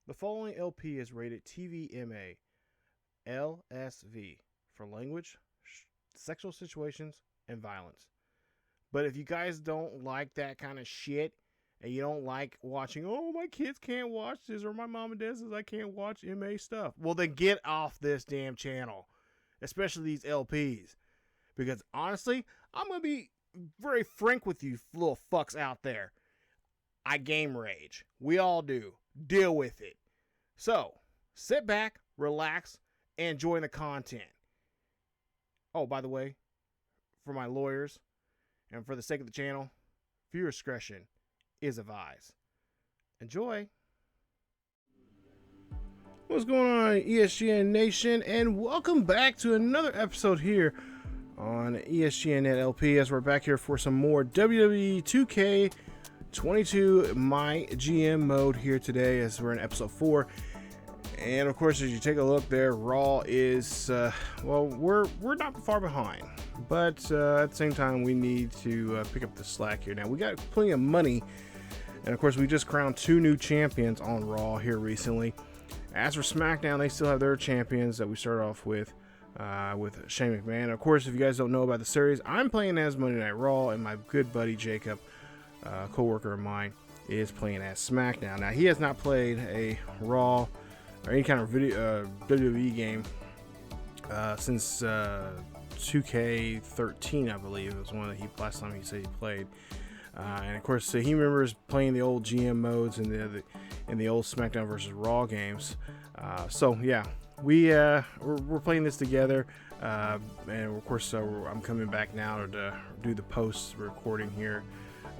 The following LP is rated TVMA LSV for language, sexual situations, and violence. But if you guys don't like that kind of shit, and you don't like watching, oh, my kids can't watch this, or my mom and dad says I can't watch MA stuff, well, then get off this damn channel, especially these LPs. Because honestly, I'm going to be very frank with you little fucks out there. I game rage. We all do. Deal with it. So, sit back, relax, and enjoy the content. Oh, by the way, for my lawyers, and for the sake of the channel, viewer discretion is advised. Enjoy. What's going on, ESGN Nation, and welcome back to another episode here on ESGNet LP, as we're back here for some more WWE 2K22 MyGM Mode here today, as we're in episode 4. And of course, as you take a look there, Raw is well, we're not far behind, but at the same time, we need to pick up the slack here. Now we got plenty of money, and of course, we just crowned 2 new champions on Raw here recently. As for SmackDown, they still have their champions that we started off with Shane McMahon. Of course, if you guys don't know about the series, I'm playing as Monday Night Raw, and my good buddy Jacob, co-worker of mine, is playing as SmackDown. Now, he has not played a Raw or any kind of video WWE game since 2K13, I believe. It was one that last time he said he played. And of course, he remembers playing the old GM modes and the old SmackDown versus Raw games. So yeah, we're playing this together, and of course, I'm coming back now to do the post recording here,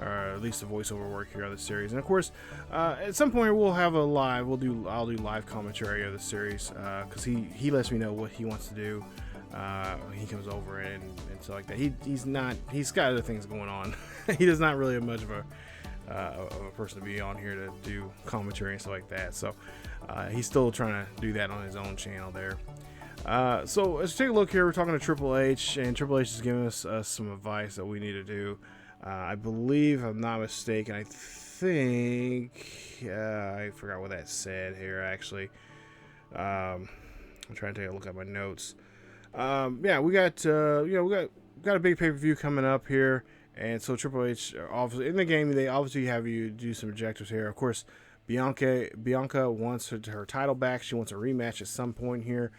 or at least the voiceover work here on the series. And of course, at some point we'll have a live. I'll do live commentary of the series, because he lets me know what he wants to do. He comes over and stuff like that. He's got other things going on. He does not really have much of a person to be on here to do commentary and stuff like that. So he's still trying to do that on his own channel there. So let's take a look here. We're talking to Triple H, and Triple H is giving us some advice that we need to do. I believe, if I'm not mistaken, I think I forgot what that said here actually. I'm trying to take a look at my notes. Yeah, we got we got a big pay-per-view coming up here, and so Triple H, obviously in the game, they obviously have you do some objectives here. Of course, Bianca wants her title back. She wants a rematch at some point here,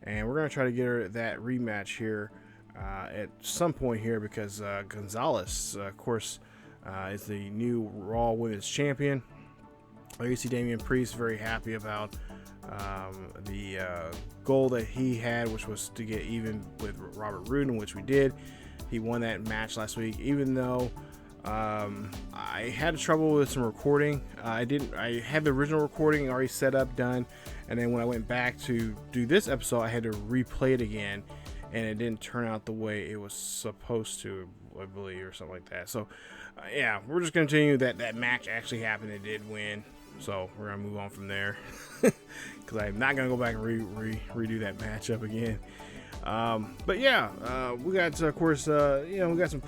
and we're gonna try to get her that rematch here at some point here, because Gonzalez, of course, is the new Raw Women's Champion. You see Damian Priest very happy about the goal that he had, which was to get even with Roode, which we did. He won that match last week, even though I had trouble with some recording. I had the original recording already set up, done, and then when I went back to do this episode, I had to replay it again, and it didn't turn out the way it was supposed to, I believe, or something like that. So yeah, we're just going to continue that match actually happened. It did win. So we're going to move on from there, because I'm not going to go back and redo that matchup again. But yeah, we got, of course, we got some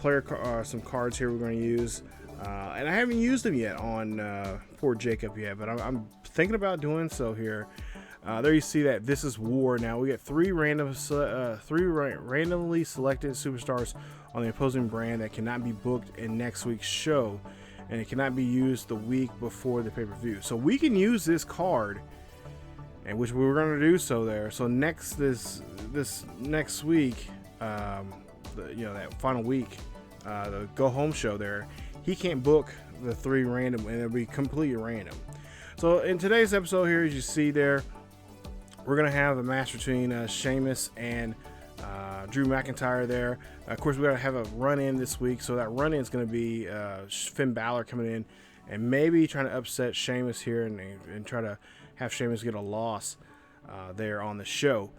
some cards here we're going to use. And I haven't used them yet on poor Jacob yet, but I'm thinking about doing so here. There you see that This Is War. Now we get 3 randomly selected superstars on the opposing brand that cannot be booked in next week's show, and it cannot be used the week before the pay-per-view. So we can use this card, and which we were going to do so there. So this next week, that final week, the go home show there, he can't book the 3 random, and it'll be completely random. So in today's episode here, as you see there, we're gonna have a match between Sheamus and Drew McIntyre there. Of course, we're gonna have a run-in this week, so that run-in is gonna be Finn Balor coming in and maybe trying to upset Sheamus here and try to have Sheamus get a loss there on the show.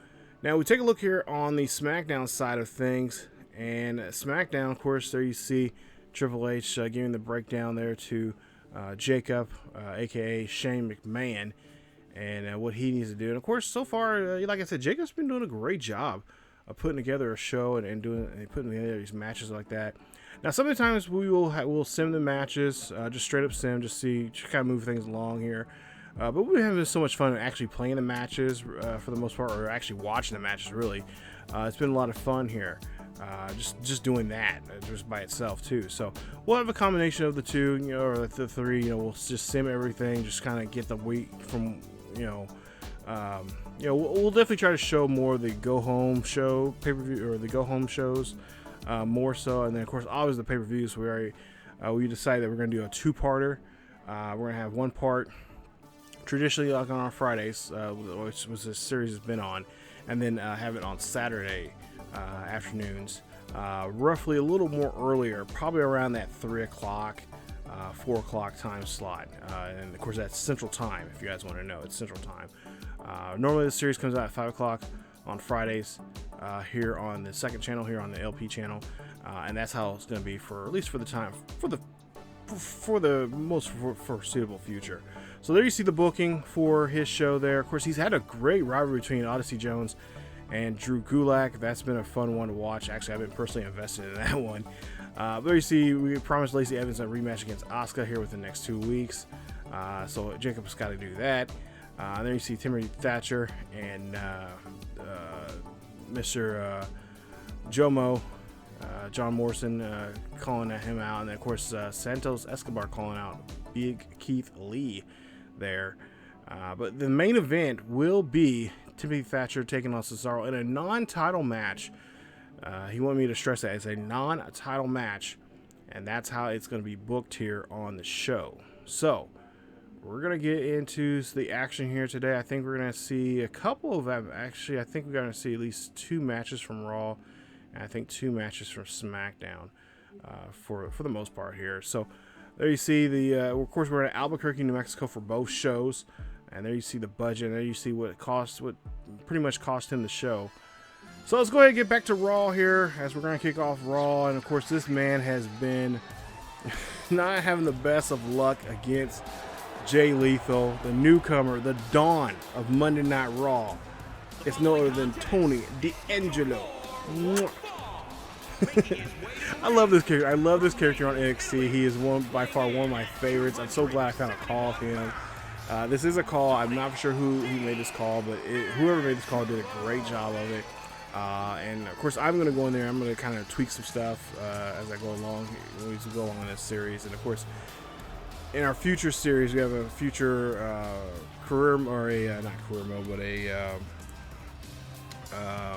Now we take a look here on the SmackDown side of things, and SmackDown, of course, there you see Triple H giving the breakdown there to Jacob, aka Shane McMahon, and what he needs to do. And of course, so far, like I said, Jacob's been doing a great job of putting together a show and putting together these matches like that. Now, sometimes we'll sim the matches, just straight up sim, just kind of move things along here. But we've been having so much fun actually playing the matches for the most part, or actually watching the matches, really. It's been a lot of fun here. Just doing that just by itself too. So we'll have a combination of the two, you know, or the three. You know, we'll just sim everything, just kind of get the weight from, we'll definitely try to show more of the go home show pay-per-view, or the go home shows more so, and then of course always the pay-per-views. We decided that we're going to do a two-parter. We're going to have one part traditionally like on our Fridays, which was this series has been on, and then have it on Saturday afternoons, roughly a little more earlier, probably around that 3 o'clock, 4 o'clock time slot, and of course that's Central Time. If you guys want to know, it's Central Time. Normally the series comes out at 5 o'clock on Fridays here on the second channel, here on the LP channel, and that's how it's going to be for at least for the time, for the most foreseeable future. So there you see the booking for his show there. Of course, he's had a great rivalry between Odyssey Jones and Drew Gulak. That's been a fun one to watch. Actually, I've been personally invested in that one. There you see, we promised Lacey Evans a rematch against Asuka here within the next 2 weeks. So Jacob's got to do that. There you see Timothy Thatcher and Mr. Jomo, John Morrison, calling at him out. And then, of course, Santos Escobar calling out Big Keith Lee there. But the main event will be Timothy Thatcher taking on Cesaro in a non-title match. He wanted me to stress that it's a non-title match, and that's how it's going to be booked here on the show. So we're going to get into the action here today. I think we're going to see a couple of them. Actually, I think we're going to see at least 2 matches from Raw, and I think 2 matches from SmackDown for the most part here. So there you see of course, we're at Albuquerque, New Mexico for both shows. And there you see the budget, and there you see what it costs, what pretty much cost him the show. So let's go ahead and get back to Raw here, as we're going to kick off Raw. And of course, this man has been not having the best of luck against Jay Lethal, the newcomer, the dawn of Monday Night Raw. It's no other than Tony D'Angelo. I love this character. I love this character on NXT. He is by far one of my favorites. I'm so glad I found a call of him. This is a call. I'm not sure who made this call, but whoever made this call did a great job of it. And of course, I'm going to go in there. I'm going to kind of tweak some stuff as I go along. We go along in this series, and of course, in our future series, we have a future career, or not career mode, but a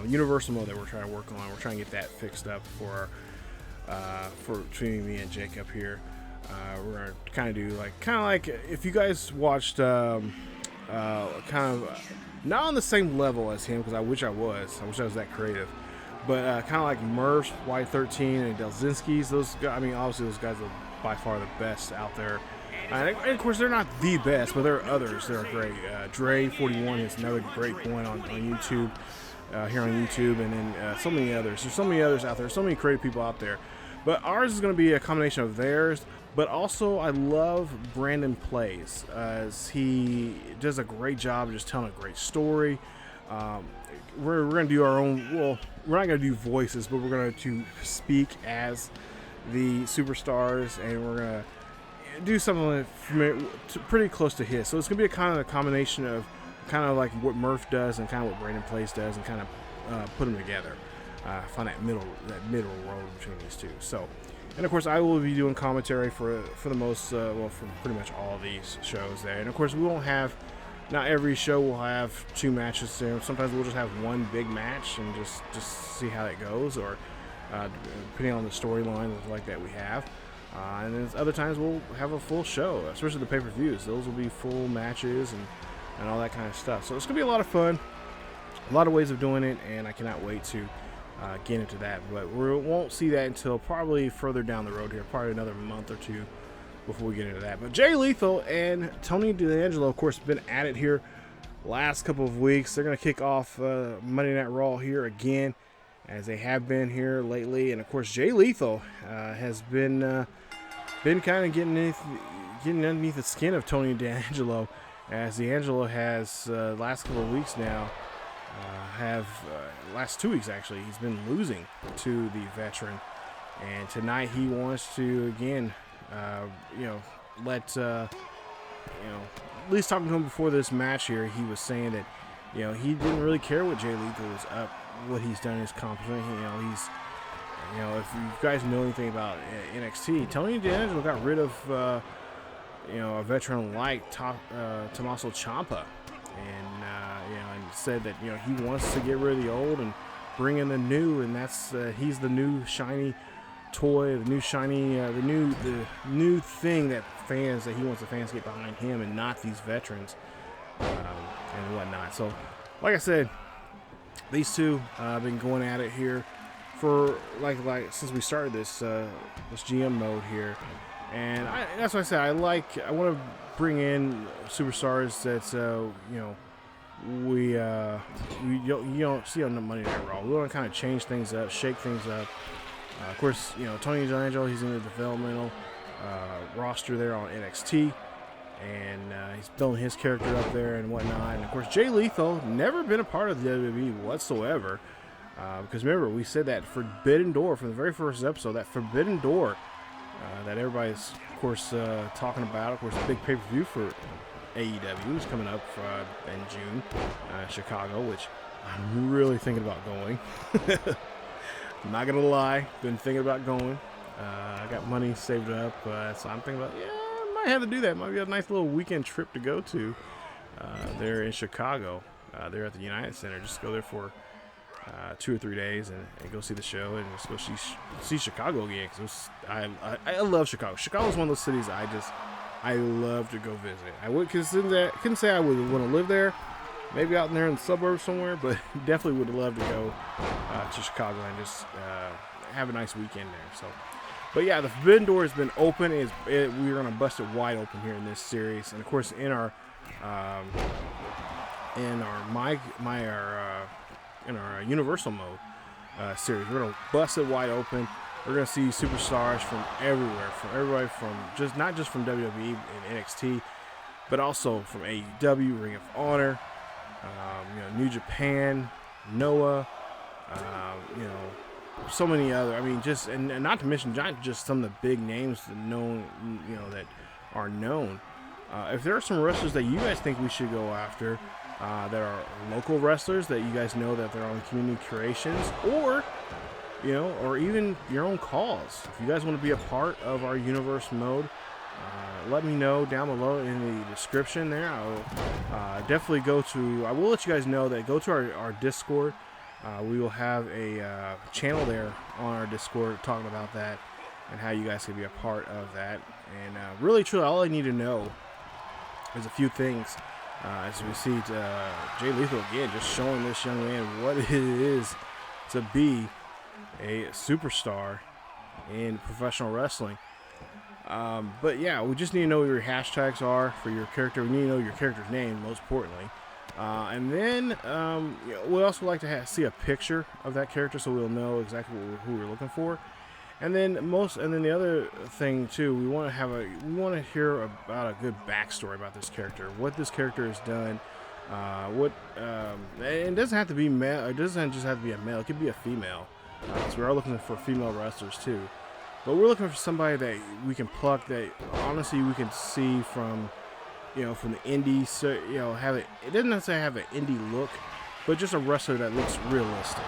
universal mode that we're trying to work on. We're trying to get that fixed up for between me and Jacob here. We're gonna kind of do like if you guys watched kind of not on the same level as him, because I wish I was that creative, but kind of like Murph's, White 13, and Delzinski's. Those guys, I mean, obviously those guys are by far the best out there, and of course they're not the best, but there are others that are great. Dre 41 is another great one on YouTube, here on YouTube, and then so many others. There's so many others out there, so many creative people out there, but ours is going to be a combination of theirs. But also, I love Brandon Plays, as he does a great job of just telling a great story. We're going to do our own, well, we're not going to do voices, but we're going to speak as the superstars, and we're going to do something pretty close to his. So it's going to be a kind of a combination of kind of like what Murph does and kind of what Brandon Plays does, and kind of put them together. Find that middle road between these two. So. And of course, I will be doing commentary for the most, for pretty much all of these shows there. And of course, we won't have, not every show will have 2 matches there. Sometimes we'll just have one big match and just see how it goes, or depending on the storyline like that we have. And then other times we'll have a full show, especially the pay-per-views. Those will be full matches and all that kind of stuff. So it's going to be a lot of fun, a lot of ways of doing it, and I cannot wait to get into that, but we won't see that until probably further down the road here, probably another month or 2 before we get into that. But Jay Lethal and Tony D'Angelo, of course, have been at it here last couple of weeks. They're going to kick off Monday Night Raw here again, as they have been here lately. And of course, Jay Lethal has been kind of getting underneath the skin of Tony D'Angelo, as D'Angelo has last couple of weeks now. Last 2 weeks actually, he's been losing to the veteran, and tonight he wants to again, at least talking to him before this match here, he was saying that, you know, he didn't really care what Jay Lethal was up, what he's done in his accomplishment. You know, he's, you know, if you guys know anything about NXT, Tony D'Angelo got rid of, you know, a veteran like Tommaso Ciampa, and you know, and said that, you know, he wants to get rid of the old and bring in the new, and that's he's the new shiny toy, the new shiny, the new thing that he wants the fans to get behind him, and not these veterans and whatnot. So, like I said, these two have been going at it here for like since we started this GM mode here, and that's why I said I want to bring in superstars that you know, you don't see on the Monday Night Raw. We want to kind of change things up, shake things up. Of course, you know, Tony D'Angelo, he's in the developmental roster there on NXT, and he's building his character up there and whatnot. And of course, Jay Lethal, never been a part of the WWE whatsoever, because remember, we said that Forbidden Door from the very first episode, that Forbidden Door that everybody's, of course, talking about. Of course, a big pay-per-view for AEW is coming up in June, Chicago, which I'm really thinking about going. I'm not gonna lie, been thinking about going. I got money saved up, so I'm thinking about, yeah, I might have to do that. Might be a nice little weekend trip to go to there in Chicago. There at the United Center, just go there for 2 or 3 days and go see the show and just go see Chicago again. Cause I love Chicago. Chicago's one of those cities I love to go visit. I couldn't say I would want to live there. Maybe out there in the suburbs somewhere, but definitely would love to go to Chicago and just have a nice weekend there. So, but yeah, the Forbidden Door has been open. We're gonna bust it wide open here in this series, and of course in our Universal Mode series, we're gonna bust it wide open. We're gonna see superstars from everywhere, not just from WWE and NXT, but also from AEW, Ring of Honor, you know, New Japan, Noah, you know, so many other. I mean, just and not to mention not just some of the big names that are known. If there are some wrestlers that you guys think we should go after, that are local wrestlers that you guys know that they're on Community Creations, or you know, or even your own calls. If you guys want to be a part of our Universe Mode, let me know down below in the description there. I will definitely I will let you guys know that go to our Discord. We will have a channel there on our Discord talking about that and how you guys can be a part of that. And really, truly, all I need to know is a few things. As we see Jay Lethal again, just showing this young man what it is to be a superstar in professional wrestling. But yeah, we just need to know what your hashtags are for your character. We need to know your character's name, most importantly. And then you know, we also like to see a picture of that character so we'll know exactly who we're looking for. And then the other thing too, we want to hear about a good backstory about this character, what this character has done. It doesn't have to be male. It doesn't just have to be a male. It could be a female. So we are looking for female wrestlers too. But we're looking for somebody that we can pluck, that honestly we can see from, you know, from the indies. So, you know, it doesn't necessarily have an indie look, but just a wrestler that looks realistic.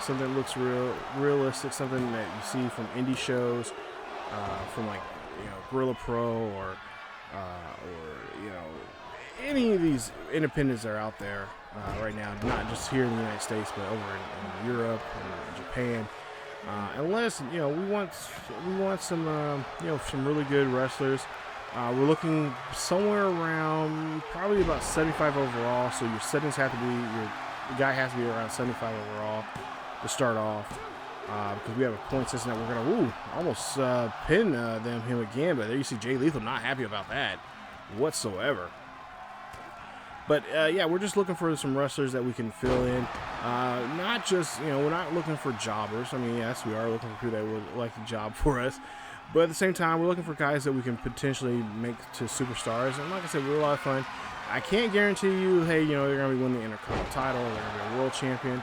Something that looks realistic, something that you see from indie shows, from like, you know, Gorilla Pro or you know, any of these independents that are out there right now, not just here in the United States, but over in Europe and Japan. Unless, you know, we want some you know, some really good wrestlers. We're looking somewhere around probably about 75 overall. So your settings have to be, the guy has to be around 75 overall to start off, because we have a point system that we're gonna almost pin him again. But there you see Jay Lethal not happy about that whatsoever. But yeah, we're just looking for some wrestlers that we can fill in. Not just, you know, we're not looking for jobbers. I mean, yes, we are looking for people that would like to job for us. But at the same time, we're looking for guys that we can potentially make to superstars. And like I said, we're a lot of fun. I can't guarantee you, hey, you know, they're going to be winning the Intercontinental title, they're going to be a world champion.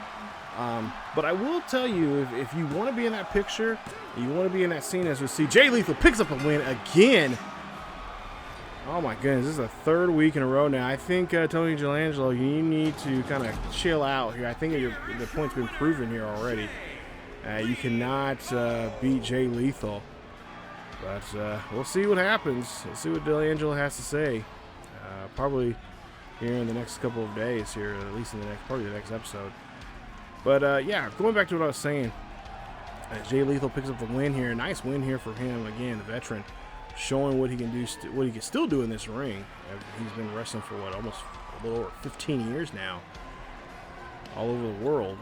But I will tell you, if you want to be in that picture, you want to be in that scene, as we see Jay Lethal picks up a win again Oh my goodness, this is the third week in a row now. I think Tony Delangelo, you need to kind of chill out here. I think the point's been proven here already. You cannot beat Jay Lethal. But we'll see what happens. We'll see what Delangelo has to say. Probably here in the next couple of days here, at least in the next, probably the next episode. But yeah, going back to what I was saying. Jay Lethal picks up the win here. Nice win here for him. Again, the veteran. Showing what he can do, what he can still do in this ring. He's been wrestling for what, almost a little over 15 years now, all over the world.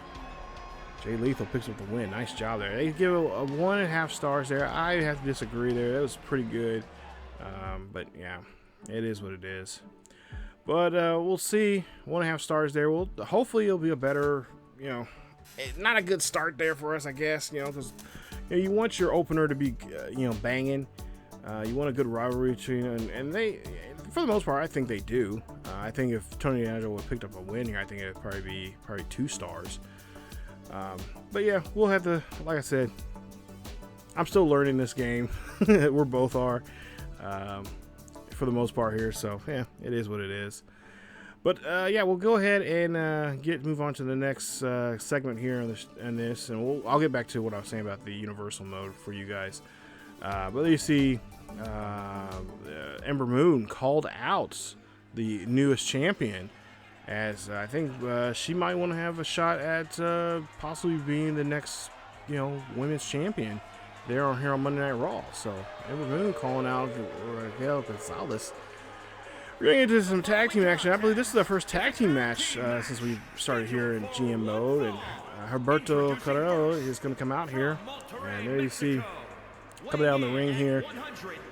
Jay Lethal picks up the win. Nice job there. They give a 1.5 stars there. I have to disagree there. That was pretty good, but yeah, it is what it is. But we'll see. 1.5 stars there. Hopefully it'll be a better, not a good start there for us, I guess. Because you want your opener to be, banging. You want a good rivalry between, and they, for the most part, I think they do. I think if Tony D'Angelo would have picked up a win here, I think it would probably be 2 stars. But yeah, we'll have to, like I said, I'm still learning this game. We both are, for the most part here. So yeah, it is what it is. But yeah, we'll go ahead and move on to the next segment here on this, and I'll get back to what I was saying about the universal mode for you guys. But you see, Ember Moon called out the newest champion, as I think she might want to have a shot at possibly being the next, women's champion here on Monday Night Raw. So Ember Moon calling out Raquel Gonzalez. We're going into some tag team action. I believe this is the first tag team match since we started here in GM mode, and Humberto Carrillo is going to come out here, and there you see. Coming down the ring here.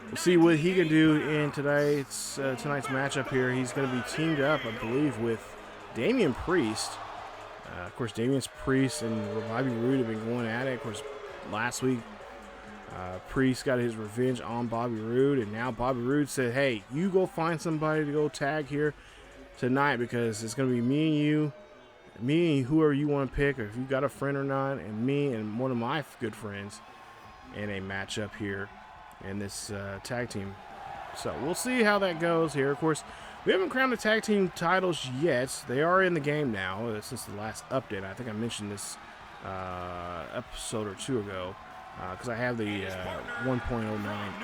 We'll see what he can do in tonight's matchup here. He's going to be teamed up, I believe, with Damian Priest. Of course, Damian Priest and Bobby Roode have been going at it. Of course, last week, Priest got his revenge on Bobby Roode, and now Bobby Roode said, hey, you go find somebody to go tag here tonight, because it's going to be me and whoever you want to pick, or if you got a friend or not, and me and one of my good friends in a matchup here in this tag team. So we'll see how that goes here. Of course, we haven't crowned the tag team titles yet. They are in the game now since the last update. I think I mentioned this episode or 2 ago, because I have the 1.09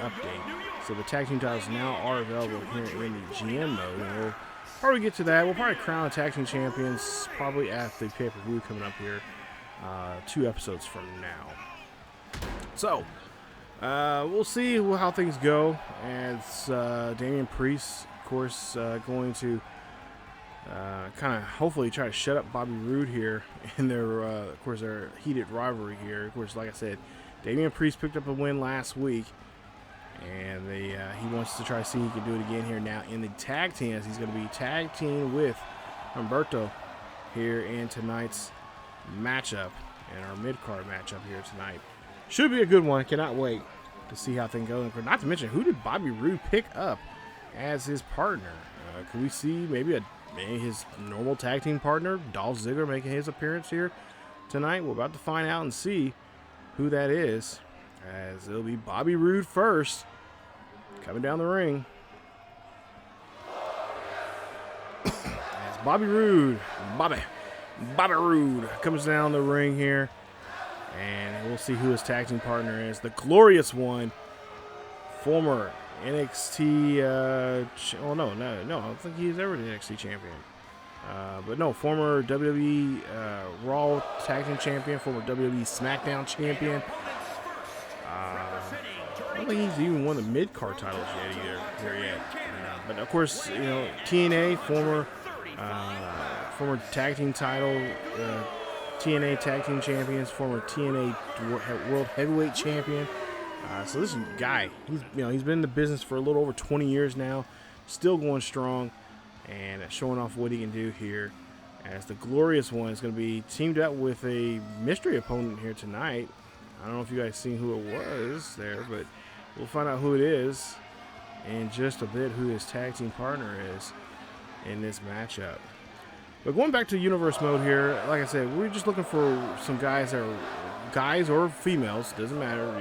update. So the tag team titles now are available here in the GM mode, and we'll probably get to that. We'll probably crown the tag team champions probably at the pay-per-view coming up here 2 episodes from now. So, we'll see how things go, as Damian Priest, of course, going to kind of hopefully try to shut up Bobby Roode here in their heated rivalry here. Of course, like I said, Damian Priest picked up a win last week, and he wants to try to see if he can do it again here now in the tag team, as he's going to be tag team with Humberto here in tonight's matchup, and our mid-card matchup here tonight. Should be a good one. Cannot wait to see how things go. Not to mention, who did Bobby Roode pick up as his partner? Could we see maybe his normal tag team partner, Dolph Ziggler, making his appearance here tonight? We're about to find out and see who that is, as it'll be Bobby Roode first, coming down the ring. As Bobby Roode comes down the ring here. And we'll see who his tag team partner is. The glorious one, former NXT. No, I don't think he's ever the NXT champion. But no, former WWE Raw tag team champion, former WWE SmackDown champion. I don't think he's even won the mid card titles yet. But of course, TNA, former tag team title. TNA Tag Team Champions, former TNA World Heavyweight Champion. So this guy, he's been in the business for a little over 20 years now, still going strong, and showing off what he can do here. As the glorious one is going to be teamed up with a mystery opponent here tonight. I don't know if you guys seen who it was there, but we'll find out who it is in just a bit, who his tag team partner is in this matchup. But going back to universe mode here, like I said, we're just looking for some guys that are guys or females, doesn't matter,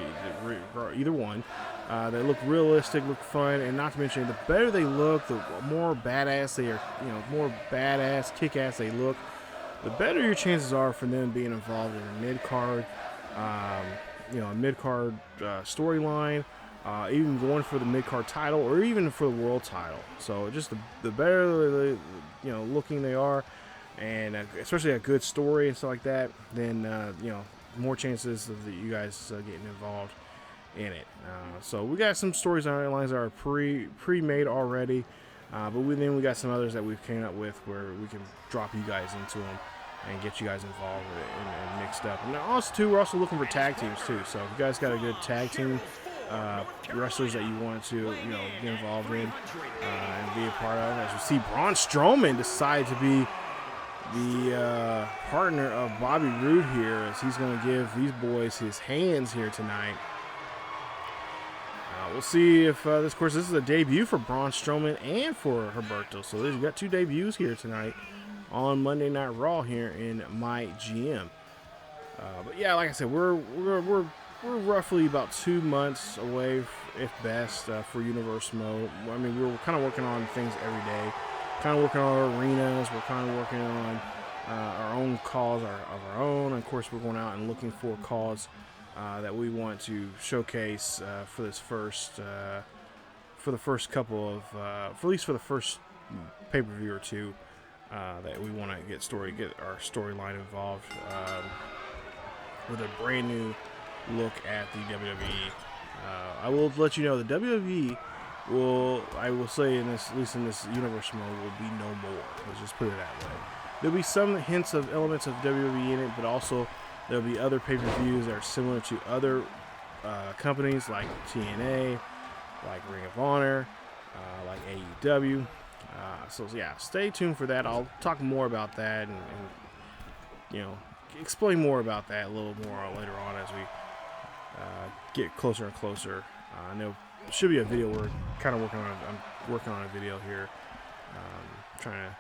either one, They look realistic, look fun, and not to mention, the better they look, the more badass they are, more badass, kick-ass they look, the better your chances are for them being involved in a mid-card, a mid-card storyline, even going for the mid-card title, or even for the world title. So just the better, looking they are, and especially a good story and stuff like that, then, more chances of you guys getting involved in it. So we got some stories on our lines that are pre-made already, but then we got some others that we've came up with where we can drop you guys into them and get you guys involved and mixed up. And also too, we're also looking for tag teams too. So if you guys got a good tag team wrestlers that you want to get involved in and be a part of, as we see Braun Strowman decide to be the partner of Bobby Roode here, as he's going to give these boys his hands here tonight. We'll see if this is a debut for Braun Strowman and for Humberto. So we've got 2 debuts here tonight on Monday Night Raw here in MyGM. But yeah, like I said, we're roughly about 2 months away, if best, for Universe Mode. I mean, we're kind of working on things every day. Kind of working on our arenas. We're kind of working on our own calls of our own. And of course, we're going out and looking for calls that we want to showcase for this first, for the first couple of, for at least for the first pay-per-view or two, that we want to get our storyline involved with a brand new look at the WWE. I will let you know the WWE I will say at least in this Universe Mode, will be no more. Let's just put it that way. There'll be some hints of elements of WWE in it, but also there'll be other pay-per-views that are similar to other companies like TNA, like Ring of Honor, like AEW. So yeah, stay tuned for that. I'll talk more about that and explain more about that a little more later on as we get closer and closer. I know it should be a video we're kind of working on. I'm working on a video here, trying to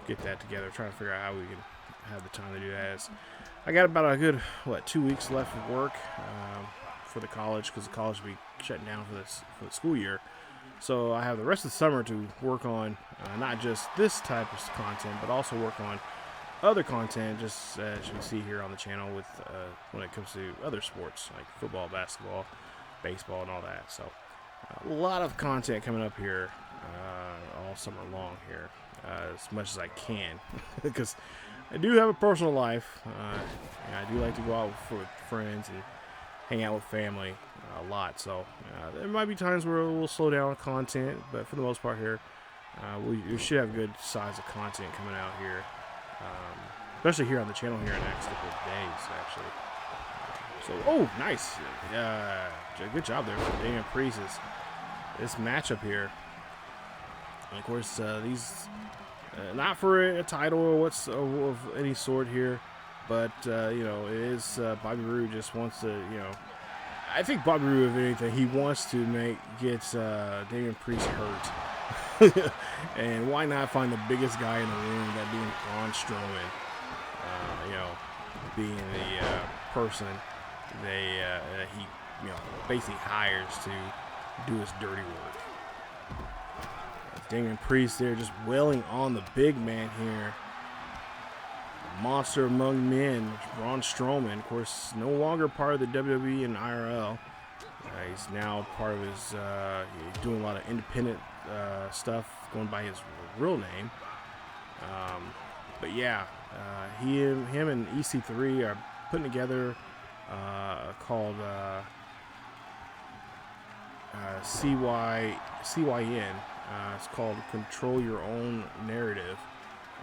get that together, trying to figure out how we can have the time to do that. I got about a good 2 weeks left of work for the college, because the college will be shutting down for the school year. So I have the rest of the summer to work on not just this type of content, but also work on other content, just as you can see here on the channel with when it comes to other sports like football, basketball, baseball, and all that. So a lot of content coming up here all summer long here, as much as I can, because I do have a personal life. I do like to go out with friends and hang out with family a lot. So there might be times where we'll slow down on content, but for the most part here, we should have a good size of content coming out here, especially here on the channel here in the next couple of days, actually. So, oh, nice. Good job there for Damian Priest. This matchup here. And of course, these, not for a title or of any sort here, but, it is Bobby Roode just wants to, I think Bobby Roode, if anything, he wants to get Damian Priest hurt. And why not find the biggest guy in the room, that being Braun Strowman, being the person he basically hires to do his dirty work. Damian Priest there just wailing on the big man here. Monster among men, Braun Strowman, of course, no longer part of the WWE and IRL. He's now part of his, he's doing a lot of independent stuff, going by his real name. But yeah, him and EC3 are putting together called CYN. It's called Control Your Own Narrative,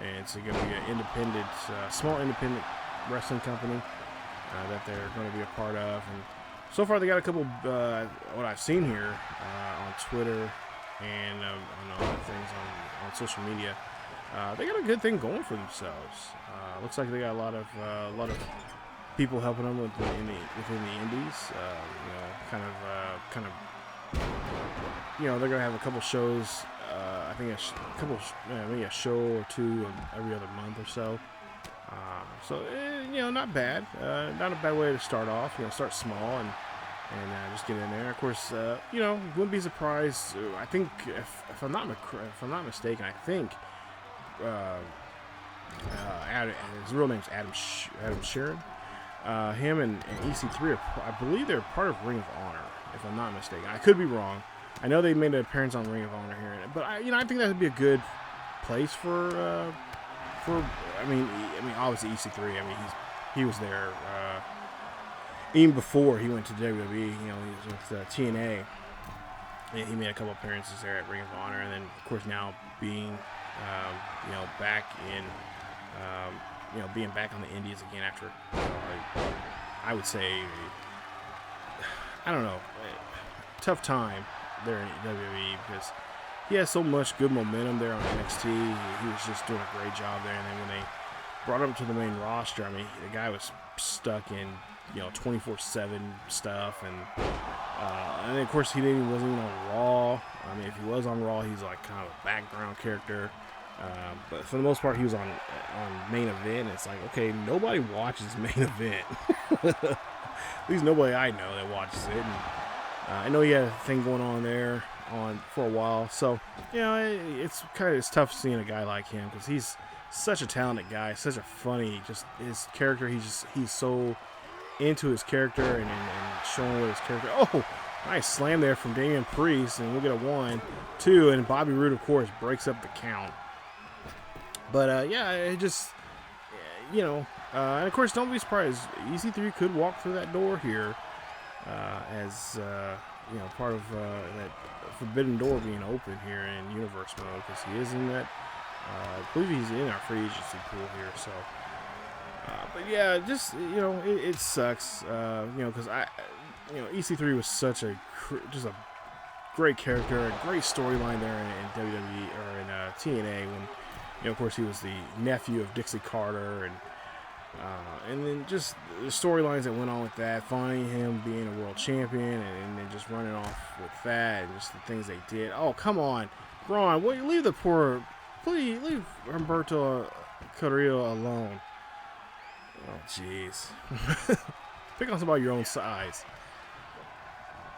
and it's going to be an independent, small independent wrestling company that they're going to be a part of. And so far, they got a couple. What I've seen here on Twitter and on other things on social media, they got a good thing going for themselves. Looks like they got a lot of people helping them within the indies. They're gonna have a couple shows. I think maybe a show or two every other month or so. So not bad. Not a bad way to start off. Start small and and just get in there. Of course, wouldn't be surprised. I think if I'm not mistaken, I think his real name's Adam Sheeran. Him and EC3 I believe they're part of Ring of Honor, if I'm not mistaken. I could be wrong. I know they made an appearance on Ring of Honor here, but I think that would be a good place for obviously EC3. I mean, he was there even before he went to WWE. He was with TNA. And he made a couple appearances there at Ring of Honor, and then of course now being back in being back on the Indies again after I would say tough time there in WWE, because he has so much good momentum there on NXT. He was just doing a great job there, and then when they brought him to the main roster, I mean, the guy was stuck in 24/7 stuff, and then of course wasn't even on Raw. I mean, if he was on Raw, he's like kind of a background character, but for the most part, he was on main event. It's like, okay, nobody watches main event. At least nobody I know that watches it. And I know he had a thing going on there for a while, so it's tough seeing a guy like him, because he's such a talented guy, such a funny, just his character. He's so into his character and showing what his character. Oh, nice slam there from Damian Priest, and we'll get a 1-2, and Bobby Roode, of course, breaks up the count. But it just and of course, don't be surprised, EC3 could walk through that door here as part of that forbidden door being open here in Universe Mode, because he is in that. I believe he's in our free agency pool here. So, but yeah, just it sucks. Because EC3 was such just a great character, a great storyline there in WWE or in TNA when of course he was the nephew of Dixie Carter, and then just the storylines that went on with that, finding him being a world champion, and then just running off with that, and just the things they did. Oh, come on, Braun, please leave Humberto Carrillo alone. Oh, jeez. Pick on somebody your own size.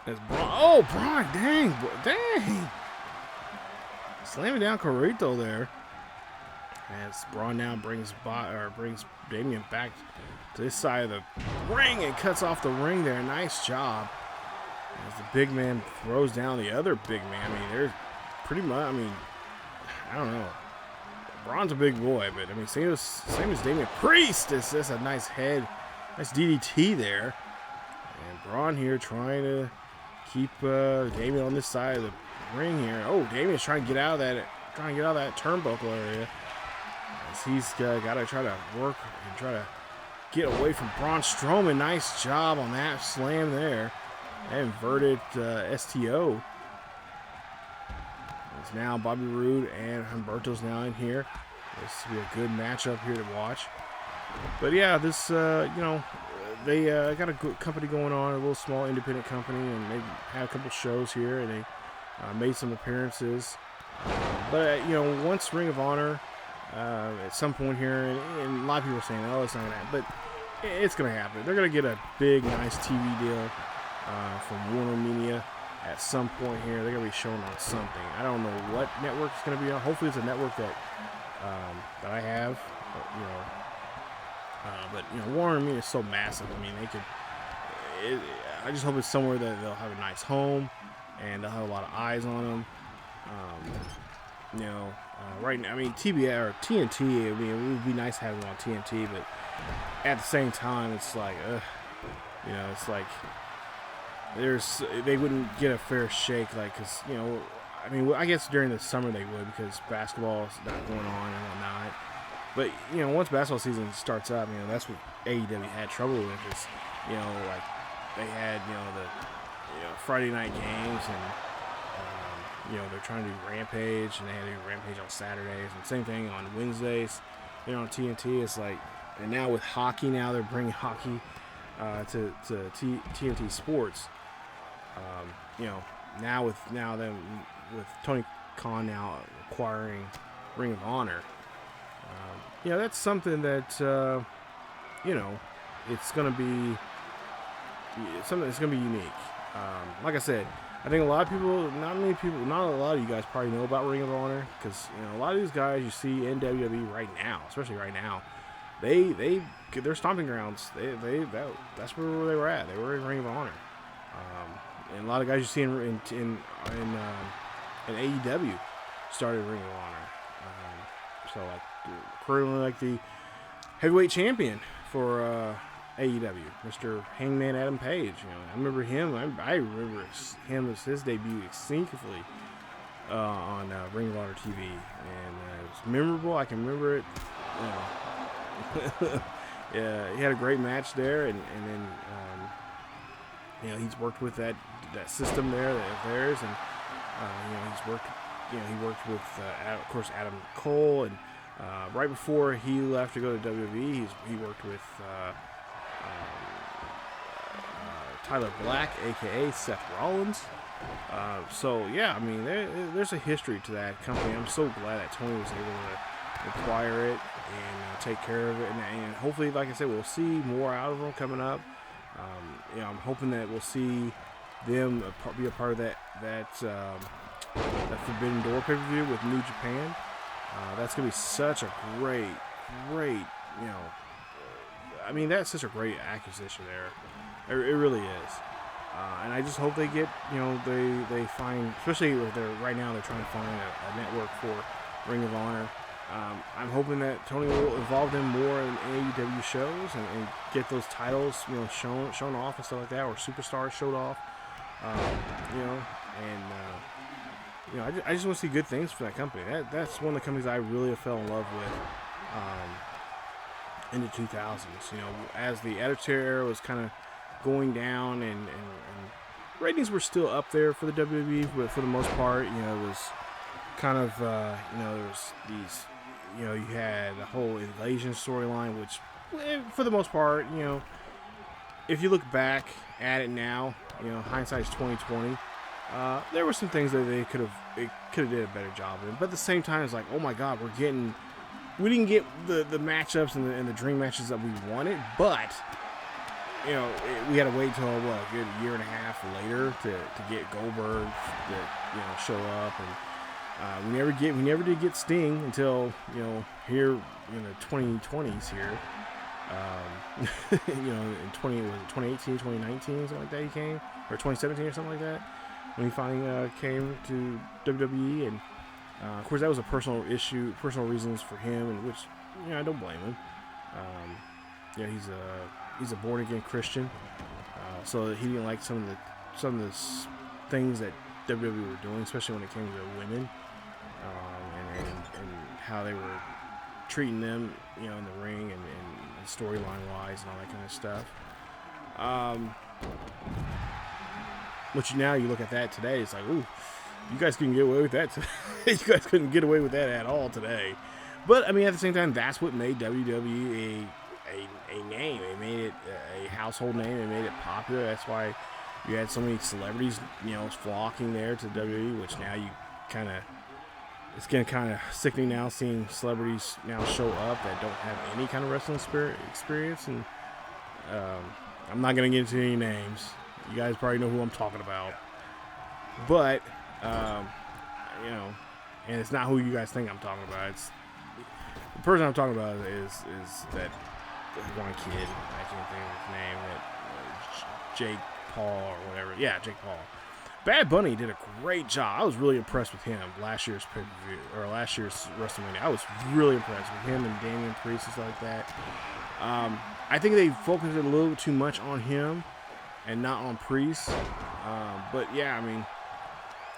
That's Braun. Oh, Braun, dang. Slamming down Carrillo there. As Braun now brings Damian back to this side of the ring and cuts off the ring there. Nice job. As the big man throws down the other big man. I mean, there's pretty much, I don't know. Braun's a big boy, but same as Damian Priest. That's a nice DDT there. And Braun here trying to keep Damian on this side of the ring here. Oh, Damian's trying to get out of that turnbuckle area. He's got to try to work and try to get away from Braun Strowman. Nice job on that slam there. That inverted STO. It's now Bobby Roode and Humberto's now in here. This will be a good matchup here to watch. But yeah, this they got a good company going on, a little small independent company, and they had a couple shows here, and they made some appearances. But once Ring of Honor. At some point here, and a lot of people are saying, oh, it's not going to happen, but it's going to happen. They're going to get a big, nice TV deal from Warner Media at some point here. They're going to be shown on something. I don't know what network it's going to be on. Hopefully it's a network that I have, but Warner Media is so massive. They could. I just hope it's somewhere that they'll have a nice home, and they'll have a lot of eyes on them. Right now, TBS or TNT, it would be nice having them on TNT, but at the same time, it's like, it's like they wouldn't get a fair shake, because I guess during the summer they would, because basketball is not going on and whatnot. But once basketball season starts up, that's what AEW had trouble with, is like they had the Friday night games, and they're trying to do Rampage, and they had to do Rampage on Saturdays, and same thing on Wednesdays. On TNT, it's like, and now with hockey, now they're bringing hockey to TNT Sports. Now with Tony Khan now acquiring Ring of Honor, that's something that it's going to be something that's gonna be unique. Like I said, I think a lot of people, not a lot of you guys probably know about Ring of Honor, because a lot of these guys you see in WWE right now, especially right now, their stomping grounds. That's where they were at. They were in Ring of Honor, and a lot of guys you see in AEW started Ring of Honor. So like currently like the heavyweight champion for AEW, Mr. Hangman Adam Page. I remember him. I remember him as his debut extensively on Ring of Honor TV, and it was memorable. I can remember it. Yeah, he had a great match there, and then he's worked with that system there, theirs, and he's worked. He worked with, of course, Adam Cole, and right before he left to go to WWE, he worked with Tyler Black, aka Seth Rollins. So yeah, I mean, there's a history to that company. I'm so glad that Tony was able to acquire it and take care of it, and hopefully, like I said, we'll see more out of them coming up. I'm hoping that we'll see them be a part of that Forbidden Door pay-per-view with New Japan. That's gonna be such a great, I mean, that's such a great acquisition there. It really is. And I just hope they get, they find, especially if right now they're trying to find a network for Ring of Honor. I'm hoping that Tony will involve them more in AEW shows and get those titles, shown off and stuff like that, or superstars showed off. I just want to see good things for that company. That's one of the companies I really fell in love with in the 2000s. As the Attitude Era was kind of going down, and ratings were still up there for the WWE, but for the most part, it was kind of, there was these, you had the whole invasion storyline, which, for the most part, if you look back at it now, hindsight's 2020. There were some things that they could have did a better job in, but at the same time, it's like, oh my God, we didn't get the matchups and the dream matches that we wanted, but we had to wait till a good year and a half later to get Goldberg to show up, and we never did get Sting until here in the 2020s here. In 2018, 2019, something like that, he came, or 2017 or something like that, when he finally came to WWE, and of course that was a personal reasons for him, and which I don't blame him. He's a born again Christian, so he didn't like some of the things that WWE were doing, especially when it came to women, and how they were treating them, in the ring and storyline wise and all that kind of stuff. Which now you look at that today, it's like, ooh, you guys couldn't get away with that today. You guys couldn't get away with that at all today. But I mean, at the same time, that's what made WWE a name. It made it a household name. It made it popular. That's why you had so many celebrities, flocking there to WWE. Which now it's getting kind of sickening now, seeing celebrities now show up that don't have any kind of wrestling experience. And I'm not gonna get into any names. You guys probably know who I'm talking about. But and it's not who you guys think I'm talking about. It's the person I'm talking about is that one kid. I can't think of his name. Jake Paul or whatever. Yeah, Jake Paul. Bad Bunny did a great job. I was really impressed with him last year's pay-per-view, or last year's WrestleMania. I was really impressed with him and Damian Priest and stuff like that. I think they focused a little too much on him and not on Priest. But yeah, I mean,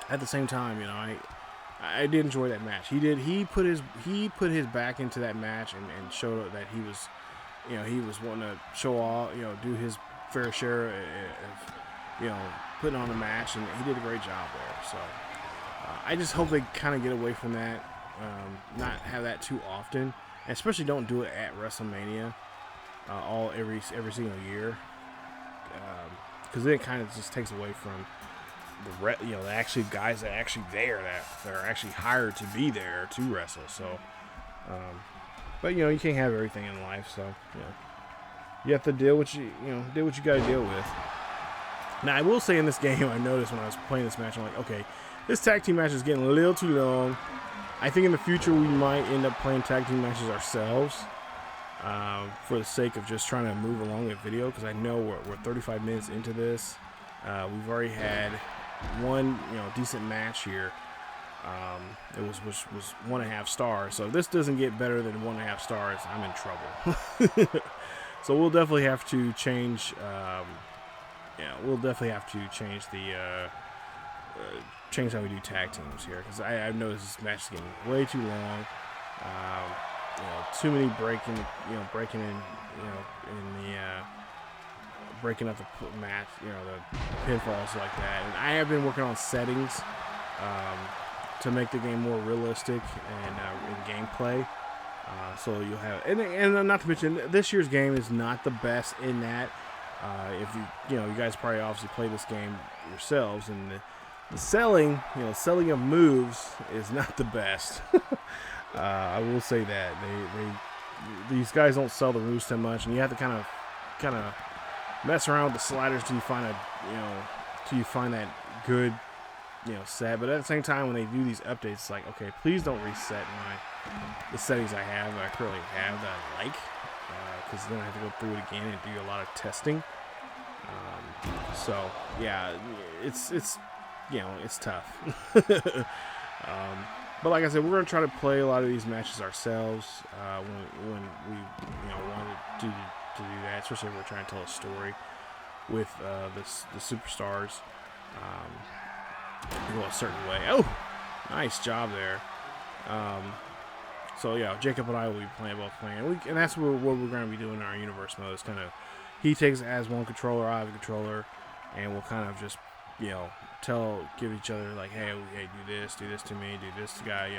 at the same time, I did enjoy that match. He put his back into that match and showed that he was, he was wanting to show off, do his fair share of, putting on a match, and he did a great job there. So I just hope they kind of get away from that, not have that too often, and especially don't do it at WrestleMania every single year, because then it kind of just takes away from the actually guys that are actually there, that are actually hired to be there to wrestle. So, but you can't have everything in life, so you have to deal with what you got to deal with. Now, I will say in this game, I noticed when I was playing this match, I'm like, okay, this tag team match is getting a little too long. I think in the future we might end up playing tag team matches ourselves for the sake of just trying to move along the video, because I know we're 35 minutes into this. We've already had one decent match here. It was 1.5 stars. So if this doesn't get better than 1.5 stars, I'm in trouble. So we'll definitely have to change. We'll definitely have to change the change how we do tag teams here, because I've noticed this match is getting way too long. Too many breaking in the breaking up the match, the pinfalls like that. And I have been working on settings to make the game more realistic and in gameplay. So you'll have, and not to mention, this year's game is not the best in that. If you guys probably obviously play this game yourselves, and the selling of moves is not the best. I will say that these guys don't sell the moves too much, and you have to kind of mess around with the sliders till you find that good set. But at the same time, when they do these updates, it's like, okay, please don't reset the settings I currently have that I like, because then I have to go through it again and do a lot of testing. So yeah, it's tough. But like I said, we're gonna try to play a lot of these matches ourselves when we want to do that, especially if we're trying to tell a story with the superstars. Go a certain way. Oh, nice job there. So yeah, Jacob and I will be playing, and that's what we're going to be doing in our universe mode. It's kind of, he takes it as one controller, I have a controller, and we'll kind of just give each other like, hey, do this to me, do this to guy,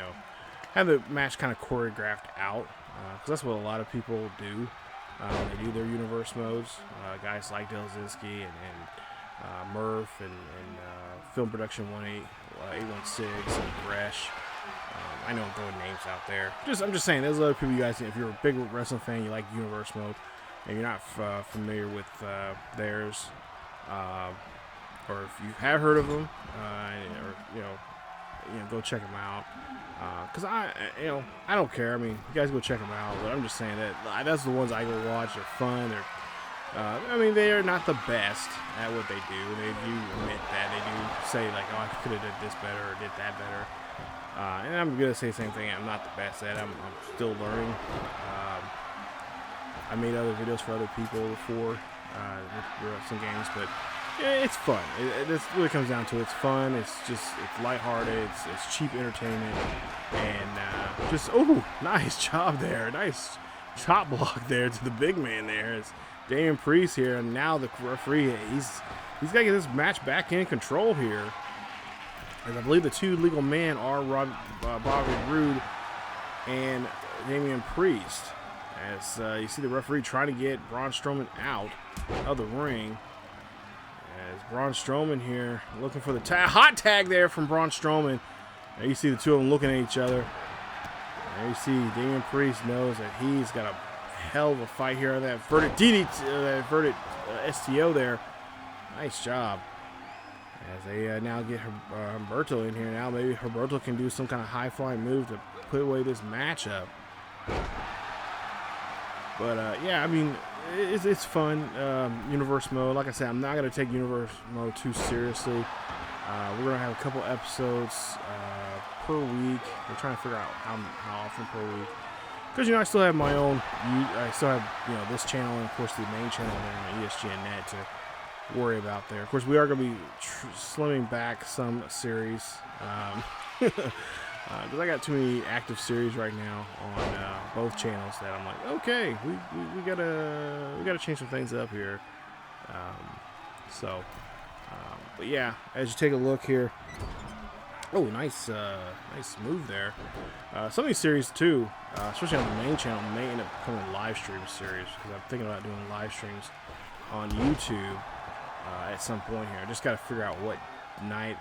have the match kind of choreographed out, because that's what a lot of people do. They do their universe modes. Guys like Delzinski and Murph and Film Production 816 and Bresh. I know I'm throwing names out there. I'm just saying, there's other people you guys, if you're a big wrestling fan, you like universe mode, and you're not familiar with theirs, or if you have heard of them, go check them out. Because I don't care. I mean, you guys go check them out, but I'm just saying that's the ones I go watch. They're fun. They are not the best at what they do. They do admit that. They do say, like, oh, I could have did this better or did that better. And I'm going to say the same thing. I'm not the best at it. I'm still learning. I made other videos for other people before with wrestling games, but it's fun. This really comes down to, it's fun. It's lighthearted. It's cheap entertainment. And nice job there. Nice chop block there to the big man there. It's Damian Priest here, and now the referee, he's got to get this match back in control here. And I believe the two legal men are Roode and Roode and Damian Priest. As you see the referee trying to get Braun Strowman out of the ring. As Braun Strowman here looking for the hot tag there from Braun Strowman. Now you see the two of them looking at each other. There you see Damian Priest knows that he's got a hell of a fight here. That verdict STO there. Nice job. As they now get Humberto in here now. Maybe Humberto can do some kind of high-flying move to put away this matchup. But, yeah, I mean, it's fun. Universe mode. Like I said, I'm not going to take Universe mode too seriously. We're going to have a couple episodes per week. We're trying to figure out how often per week. Because, I still have my own, I still have, this channel and, of course, the main channel there on ESGNet to worry about there. Of course, we are going to be slimming back some series. Because I got too many active series right now on both channels that I'm like, okay, we gotta change some things up here. But yeah, as you take a look here, oh, nice move there. Some of these series too, especially on the main channel, may end up becoming live stream series, because I'm thinking about doing live streams on YouTube at some point here. I just got to figure out what night,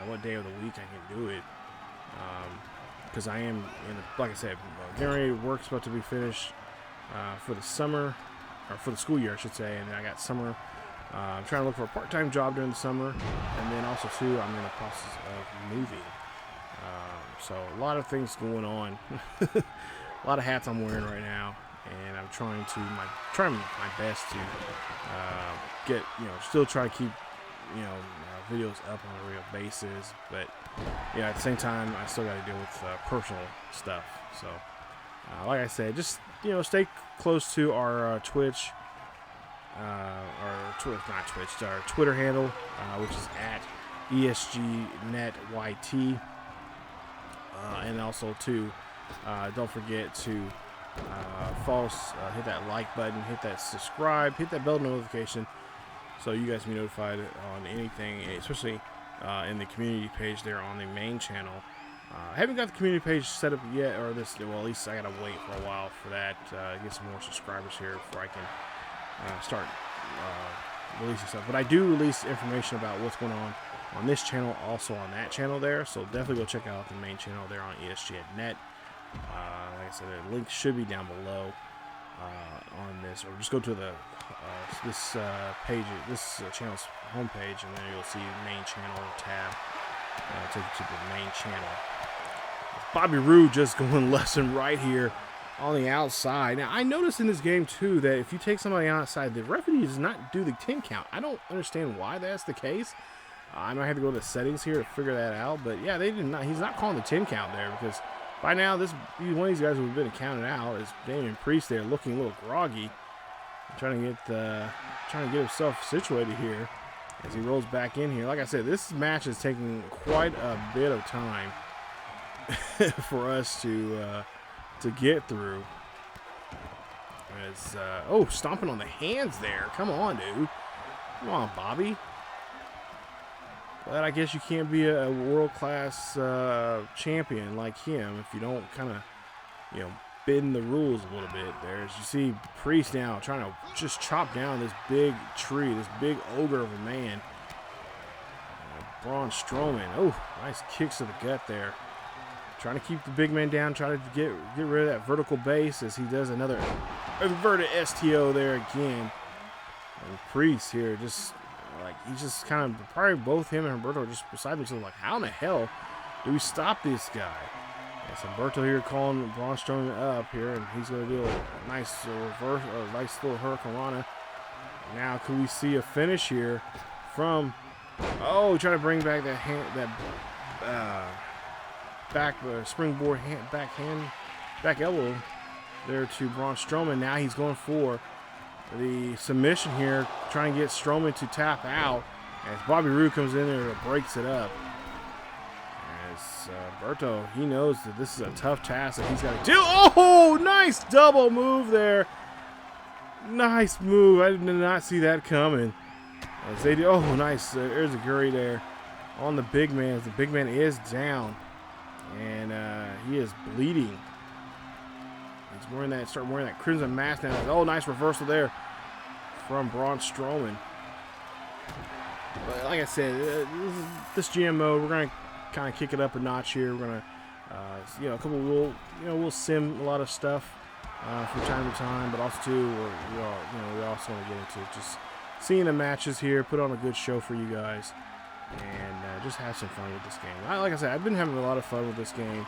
what day of the week I can do it. Because I am, like I said, getting ready, work's about to be finished for the summer, or for the school year, I should say, and then I got summer I'm trying to look for a part-time job during the summer, and then also too, I'm in the process of moving. So a lot of things going on, a lot of hats I'm wearing right now, and I'm trying my best to get, still try to keep, videos up on a real basis, but at the same time, I still got to deal with personal stuff. So, like I said, just stay close to our Twitch. Our Twitter handle, which is at ESGNetYT, and also too, don't forget to follow us, hit that like button, hit that subscribe, hit that bell notification, so you guys can be notified on anything, especially in the community page there on the main channel. I haven't got the community page set up yet, or at least I gotta wait for a while for that, get some more subscribers here before I can start releasing stuff. But I do release information about what's going on this channel, also on that channel there. So definitely go check out the main channel there on ESGNet. Like I said, the link should be down below on this, or just go to the this channel's homepage, and then you'll see the main channel tab. Take you to the main channel. Bobby Roode just going left and right here on the outside. Now, I noticed in this game, too, that if you take somebody outside, the referee does not do the 10 count. I don't understand why that's the case. I might have to go to the settings here to figure that out. But, yeah, they did not. He's not calling the 10 count there, because by now, one of these guys who have been counted out is Damian Priest there, looking a little groggy, trying to get himself situated here as he rolls back in here. Like I said, this match is taking quite a bit of time for us to get through. As stomping on the hands there. Come on, dude. Come on, Bobby. But I guess you can't be a world-class champion like him if you don't kind of, bend the rules a little bit there. As you see Priest now trying to just chop down this big tree, this big ogre of a man. Braun Strowman. Oh, nice kicks to the gut there. Trying to keep the big man down, trying to get rid of that vertical base as he does another inverted STO there again. And Priest here he's just kind of, probably both him and Humberto are just beside themselves, like, how in the hell do we stop this guy? Yes, Humberto here calling Braun Strowman up here, and he's going to do a nice reverse, a nice little hurricanrana. Now, can we see a finish here from, trying to bring back that hand, back springboard back elbow there to Braun Strowman. Now he's going for the submission here, trying to get Strowman to tap out as Bobby Roode comes in there and breaks it up. As Humberto, he knows that this is a tough task that he's got to do. Oh, nice double move there. Nice move. I did not see that coming. As they do, nice. There's a Guri there on the big man. The big man is down. And he is bleeding. He's wearing that crimson mask now. Oh, nice reversal there from Braun Strowman. But like I said, this GM mode, we're gonna kind of kick it up a notch here. We're gonna, we'll sim a lot of stuff from time to time, but also too, we also want to get into just seeing the matches here, put on a good show for you guys. And just have some fun with this game. Like I said, I've been having a lot of fun with this game.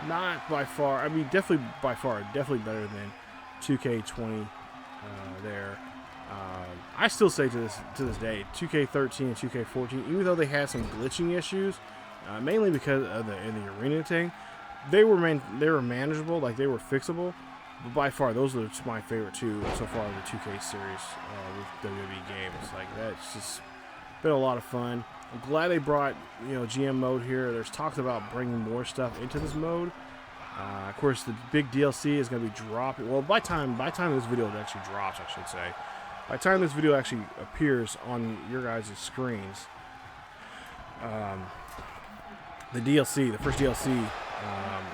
Not by far. I mean, definitely better than 2K20 there. I still say to this day, 2K13 and 2K14, even though they had some glitching issues, mainly because of the arena thing, they were manageable, like they were fixable. But by far, those are my favorite two so far in the 2K series with WWE games. Like that's just been a lot of fun. I'm glad they brought GM mode here. There's talks about bringing more stuff into this mode. Of course, the big DLC is going to be dropping. Well, by time this video actually drops, I should say, by the time this video actually appears on your guys' screens, the DLC, the first DLC,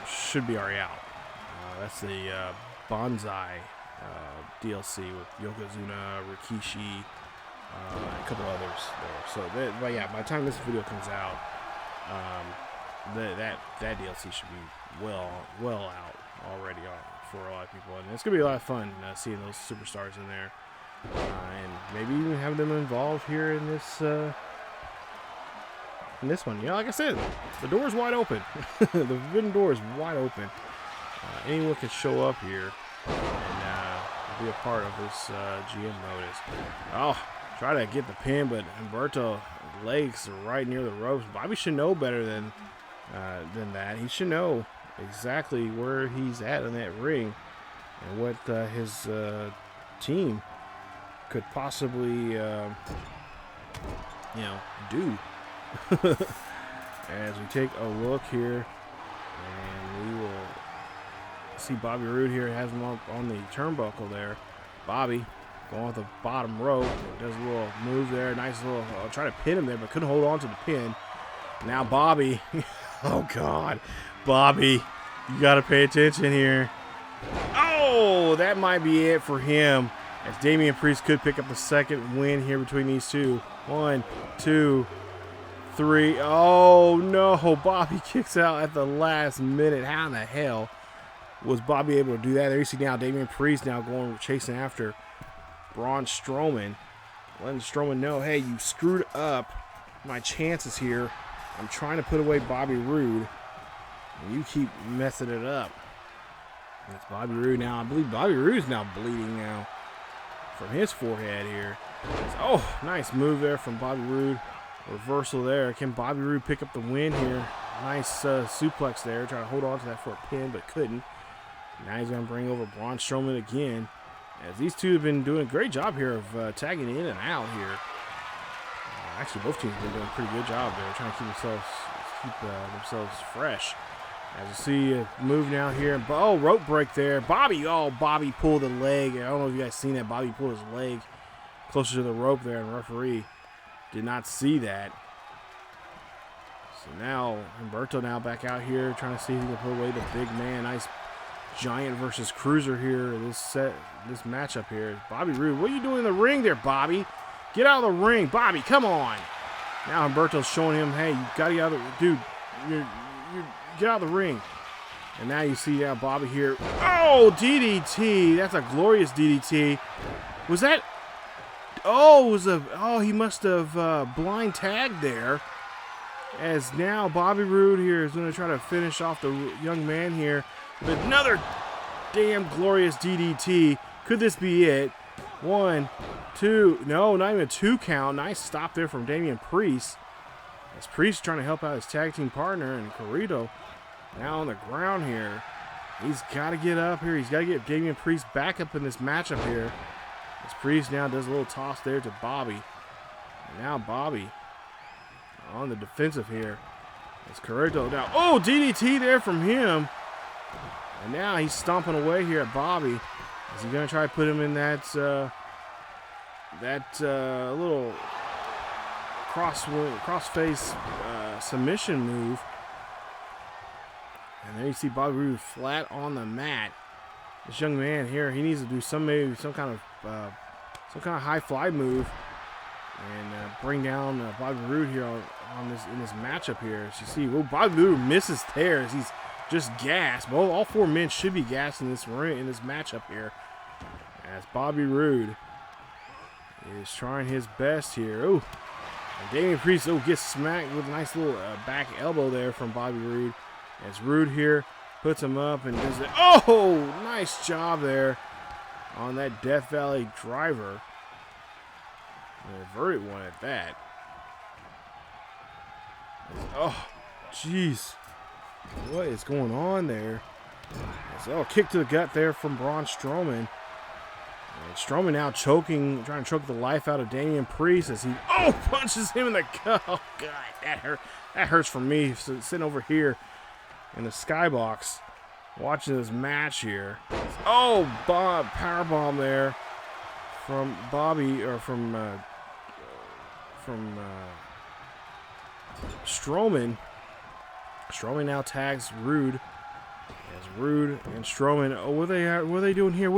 should be already out. That's the Bonsai DLC with Yokozuna, Rikishi, a couple others there. So, but yeah, by the time this video comes out, that DLC should be well out already for a lot of people, and it's gonna be a lot of fun seeing those superstars in there. and maybe even have them involved here in this one. You know, like I said, the door is wide open. The forbidden door is wide open. Anyone can show up here and be a part of this GM mode. Try to get the pin, but Humberto legs are right near the ropes. Bobby should know better than that. He should know exactly where he's at in that ring and what his team could possibly, do. As we take a look here, and we will see Bobby Roode here, has him up on the turnbuckle there. Bobby going with the bottom rope, does a little move there, nice little, try to pin him there, but couldn't hold on to the pin. Now Bobby, oh God, Bobby, you got to pay attention here. Oh, that might be it for him, as Damian Priest could pick up the second win here between these two. 1, 2, 3. Oh no, Bobby kicks out at the last minute. How in the hell was Bobby able to do that? There you see now Damian Priest now going chasing after Braun Strowman, letting Strowman know, hey, you screwed up my chances here. I'm trying to put away Bobby Roode, and you keep messing it up. It's Bobby Roode now. I believe Bobby Roode is now bleeding now from his forehead here. Oh, nice move there from Bobby Roode. Reversal there. Can Bobby Roode pick up the win here? Nice suplex there. Trying to hold on to that for a pin, but couldn't. Now he's going to bring over Braun Strowman again, as these two have been doing a great job here of tagging in and out here. Actually, both teams have been doing a pretty good job there, trying to keep themselves fresh. As you see a move now here. Oh, rope break there. Bobby pulled the leg. I don't know if you guys seen that. Bobby pulled his leg closer to the rope there, and the referee did not see that. So now Humberto now back out here, trying to see if he can put away the big man. Nice giant versus cruiser here. This matchup here. Bobby Roode, what are you doing in the ring there, Bobby? Get out of the ring, Bobby. Come on. Now Humberto's showing him, hey, you gotta get out of the dude. You get out of the ring. And now you see now Bobby here. Oh, DDT. That's a glorious DDT. Was that? Oh, he must have blind tagged there. As now Bobby Roode here is going to try to finish off the young man here with another damn glorious DDT. Could this be it? 1, 2. No, not even a 2 count. Nice stop there from Damian Priest. As Priest trying to help out his tag team partner, and Carrillo now on the ground here. He's got to get up here. He's got to get Damian Priest back up in this matchup here. As Priest now does a little toss there to Bobby. And now Bobby on the defensive here. As Carrillo now. Oh, DDT there from him. And now he's stomping away here at Bobby. Is he going to try to put him in that little cross-face submission move? And there you see Bobby Roode flat on the mat. This young man here, he needs to do some kind of high fly move and bring down Bobby Roode here in this matchup here. As you see, Bobby Roode misses there as he's just gassed. Well, all 4 men should be gassed in this matchup here. As Bobby Roode is trying his best here. Oh, and Damian Priest gets smacked with a nice little back elbow there from Bobby Roode. As Roode here puts him up and does it. Oh, nice job there on that Death Valley driver. And a verdict one at that. Oh, jeez. What is going on there? Kick to the gut there from Braun Strowman. And Strowman now trying to choke the life out of Damian Priest as he punches him in the gut. Oh, God, that hurt. That hurts for me. So sitting over here in the skybox watching this match here. Powerbomb there from Bobby, or from Strowman. Strowman now tags Roode. As Roode and Strowman, what are they doing here?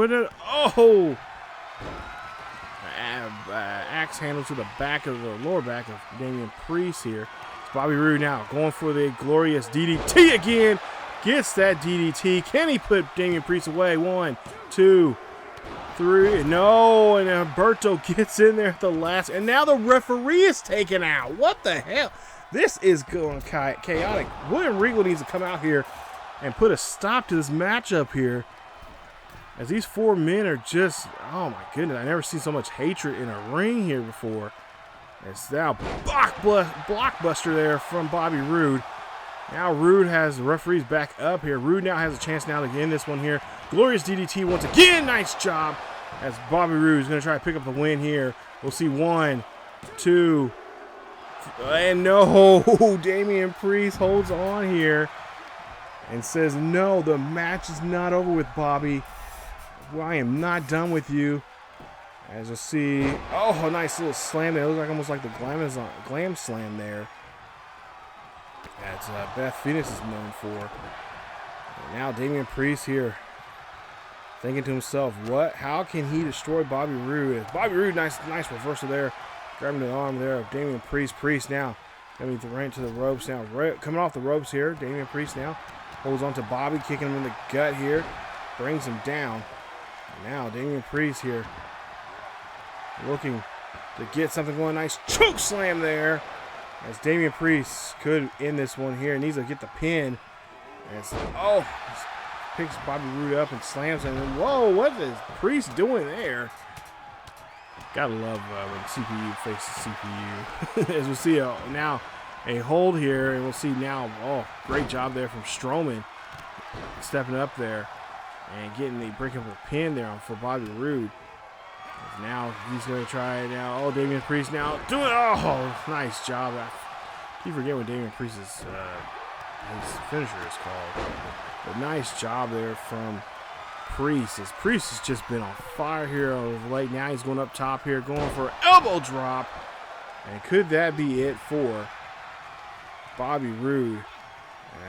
Axe handle to the back of the lower back of Damian Priest here. It's Bobby Roode now going for the glorious DDT again. Gets that DDT. Can he put Damian Priest away? 1, 2. 3. No, and Humberto gets in there at the last. And now the referee is taken out. What the hell? This is going chaotic. William Regal needs to come out here and put a stop to this matchup here. As these 4 men are just, oh my goodness, I never seen so much hatred in a ring here before. It's now blockbuster there from Bobby Roode. Now Roode has the referees back up here. Roode now has a chance now to get in this one here. Glorious DDT once again. Nice job as Bobby Roode is going to try to pick up the win here. We'll see 1, 2, and no. Damian Priest holds on here and says, no, the match is not over with Bobby. Well, I am not done with you. As you see, oh, a nice little slam there. It looks like almost like the glam slam there. That's Beth Phoenix is known for. And now Damian Priest here, thinking to himself, what? How can he destroy Bobby Roode? Bobby Roode, nice reversal there, grabbing the arm there of Damian Priest. Priest now coming right to the ropes now, coming off the ropes here. Damian Priest now holds on to Bobby, kicking him in the gut here, brings him down. And now Damian Priest here, looking to get something going. Nice choke slam there. As Damian Priest could end this one here. Needs to get the pin. As, oh, picks Bobby Roode up and slams him. And whoa, what is Priest doing there? Gotta love when CPU faces CPU. As we see now a hold here. And we'll see now, oh, great job there from Strowman. Stepping up there and getting the breakable pin there for Bobby Roode. Now he's going to try it now. Oh, Damian Priest now doing it. Oh, nice job. I keep forgetting what Damian Priest's his finisher is called. But nice job there from Priest. As Priest has just been on fire here of late. Now he's going up top here, going for an elbow drop. And could that be it for Bobby Roode?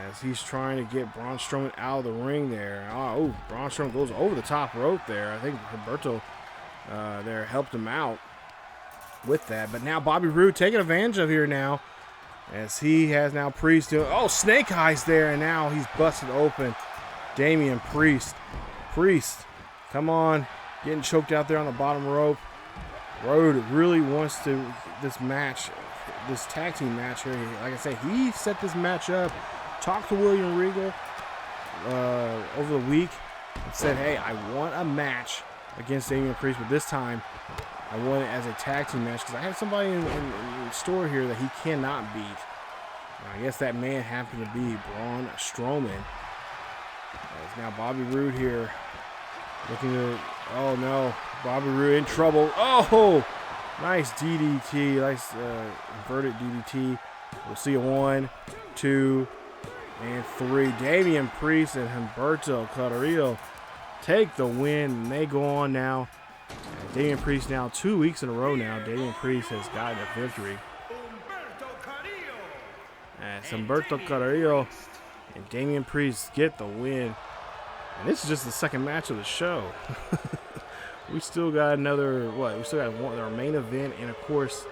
As he's trying to get Braun Strowman out of the ring there. Oh, Braun Strowman goes over the top rope there. I think Humberto there helped him out with that. But now Bobby Roode taking advantage of here now, as he has now Priest doing, oh, snake eyes there, and now he's busted open. Damian Priest, come on, getting choked out there on the bottom rope. Roode really wants to this match, this tag team match here. Like I said, he set this match up, talked to William Regal over the week and said, hey, I want a match against Damian Priest, but this time I want it as a tag team match because I have somebody in the store here that he cannot beat. I guess that man happened to be Braun Strowman. As now Bobby Roode here looking to, oh no, Bobby Roode in trouble. Oh, nice DDT, nice inverted DDT. We'll see a 1, 2, and 3. Damian Priest and Humberto Carrillo take the win, and they go on now. Damian Priest now 2 weeks in a row now. Damian Priest has gotten a victory. As Humberto Carrillo and Damian Priest get the win. And this is just the second match of the show. We still got another, what? We still got our main event and, of course,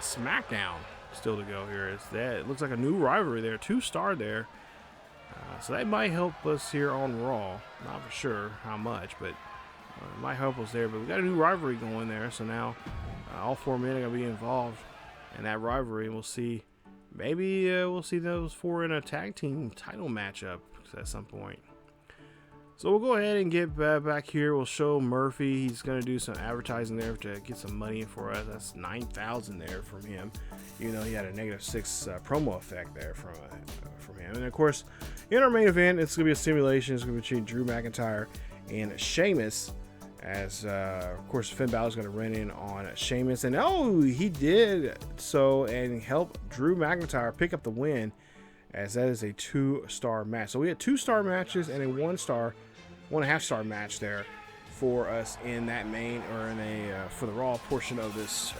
SmackDown still to go here. It looks like a new rivalry there, 2-star there. So that might help us here on Raw. Not for sure how much, but it might help us there. But we got a new rivalry going there. So now all 4 men are going to be involved in that rivalry. And we'll see. Maybe we'll see those 4 in a tag team title matchup at some point. So we'll go ahead and get back here. We'll show Murphy. He's going to do some advertising there to get some money for us. That's $9,000 there from him. Even though he had a -6 promo effect there from him. And of course, in our main event, it's going to be a simulation. It's going to be between Drew McIntyre and Sheamus. As of course, Finn Balor's going to run in on Sheamus, and oh, he did so and help Drew McIntyre pick up the win. As that is a 2-star match. So we had 2-star matches and a 1-star, 1.5-star match there for us in that main, or in a for the Raw portion of this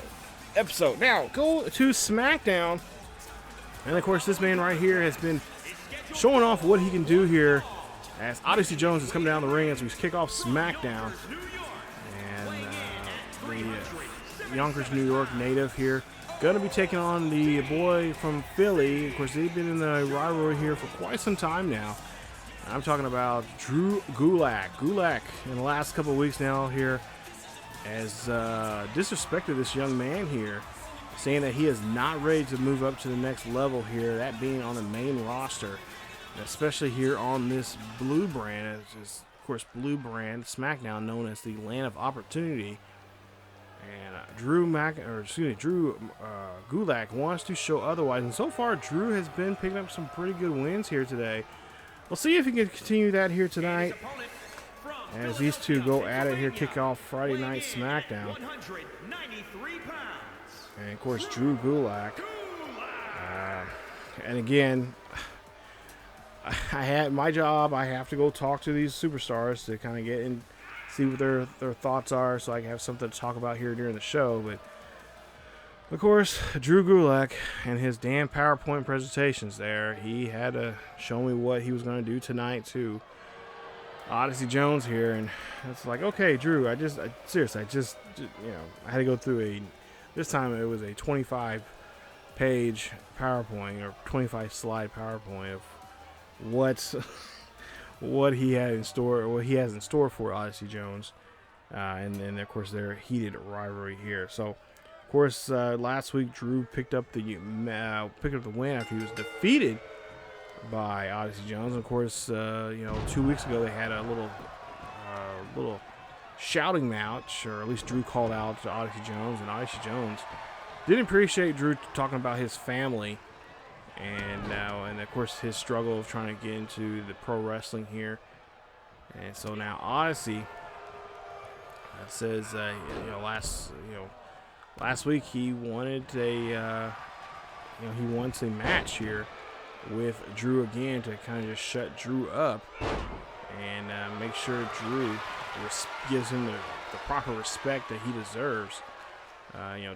episode. Now go to SmackDown, and of course this man right here has been showing off what he can do here. As Odyssey Jones is coming down the ring as we kick off SmackDown, and the Yonkers, New York native here. Going to be taking on the boy from Philly. Of course, they've been in the rivalry here for quite some time now. I'm talking about Drew Gulak. Gulak, in the last couple of weeks now here, has disrespected this young man here, saying that he is not ready to move up to the next level here, that being on the main roster, especially here on this blue brand, as is, of course, blue brand SmackDown, known as the Land of Opportunity. And Drew Gulak wants to show otherwise, and so far Drew has been picking up some pretty good wins here today. We'll see if he can continue that here tonight, as these two go at it here, kick off Friday Night SmackDown. And of course, Drew Gulak. And again, I had my job. I have to go talk to these superstars to kind of get in, see what their thoughts are, so I can have something to talk about here during the show. But of course, Drew Gulak and his damn PowerPoint presentations there, he had to show me what he was going to do tonight to Odyssey Jones here. And it's like, okay, Drew, seriously, I had to go through this time it was a 25-page PowerPoint, or 25-slide PowerPoint of what he had in store, or what he has in store for Odyssey Jones, and then of course their heated rivalry here. So, of course, last week Drew picked up the win after he was defeated by Odyssey Jones. And of course, 2 weeks ago they had a little shouting match, or at least Drew called out to Odyssey Jones, and Odyssey Jones didn't appreciate Drew talking about his family. And of course his struggle of trying to get into the pro wrestling here, and so now Odyssey says, last week he wanted he wants a match here with Drew again to kind of just shut Drew up and make sure Drew gives him the proper respect that he deserves.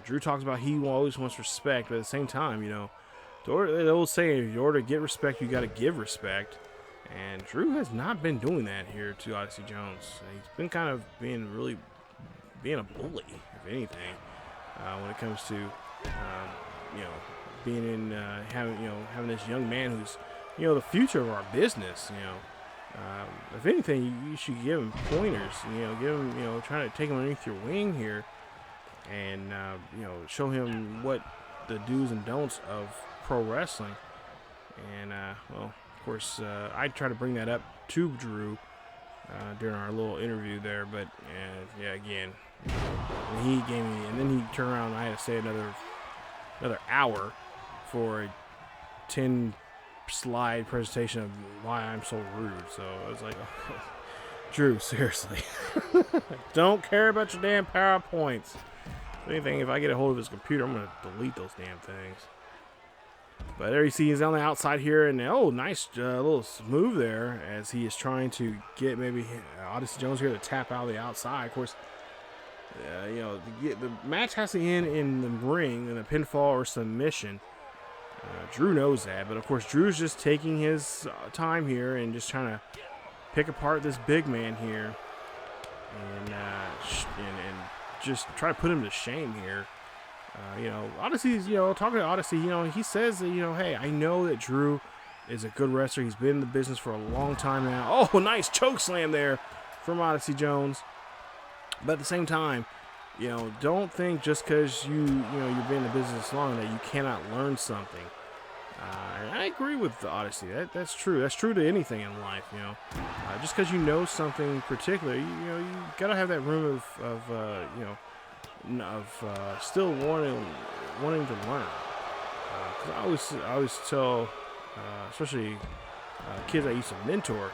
Drew talks about he always wants respect, but at the same time, the old saying, in order to get respect, you got to give respect. And Drew has not been doing that here to Odyssey Jones. He's been kind of being a bully, if anything, when it comes to, being in, having this young man who's, the future of our business. If anything, you should give him pointers. Give him, trying to take him underneath your wing here, and show him what the do's and don'ts of pro wrestling. And of course, I try to bring that up to Drew during our little interview there, but again, he gave me, and then he turned around and I had to say another hour for a 10-slide presentation of why I'm so rude. So I was like, oh, Drew, seriously, don't care about your damn PowerPoints. If anything, if I get a hold of his computer, I'm gonna delete those damn things. But there you see he's on the outside here, and nice little move there as he is trying to get maybe Odyssey Jones here to tap out of the outside. Of course, the match has to end in the ring in a pinfall or submission. Drew knows that, but of course Drew's just taking his time here and just trying to pick apart this big man here, and just try to put him to shame here. Odyssey's, talking to Odyssey, he says that, hey, I know that Drew is a good wrestler. He's been in the business for a long time now. Oh, nice choke slam there from Odyssey Jones. But at the same time, don't think just because you've been in the business long that you cannot learn something. And I agree with Odyssey. That's true. That's true to anything in life. Just because you know something particular, you gotta have that room of still wanting to learn. Because I always tell, especially kids I used to mentor,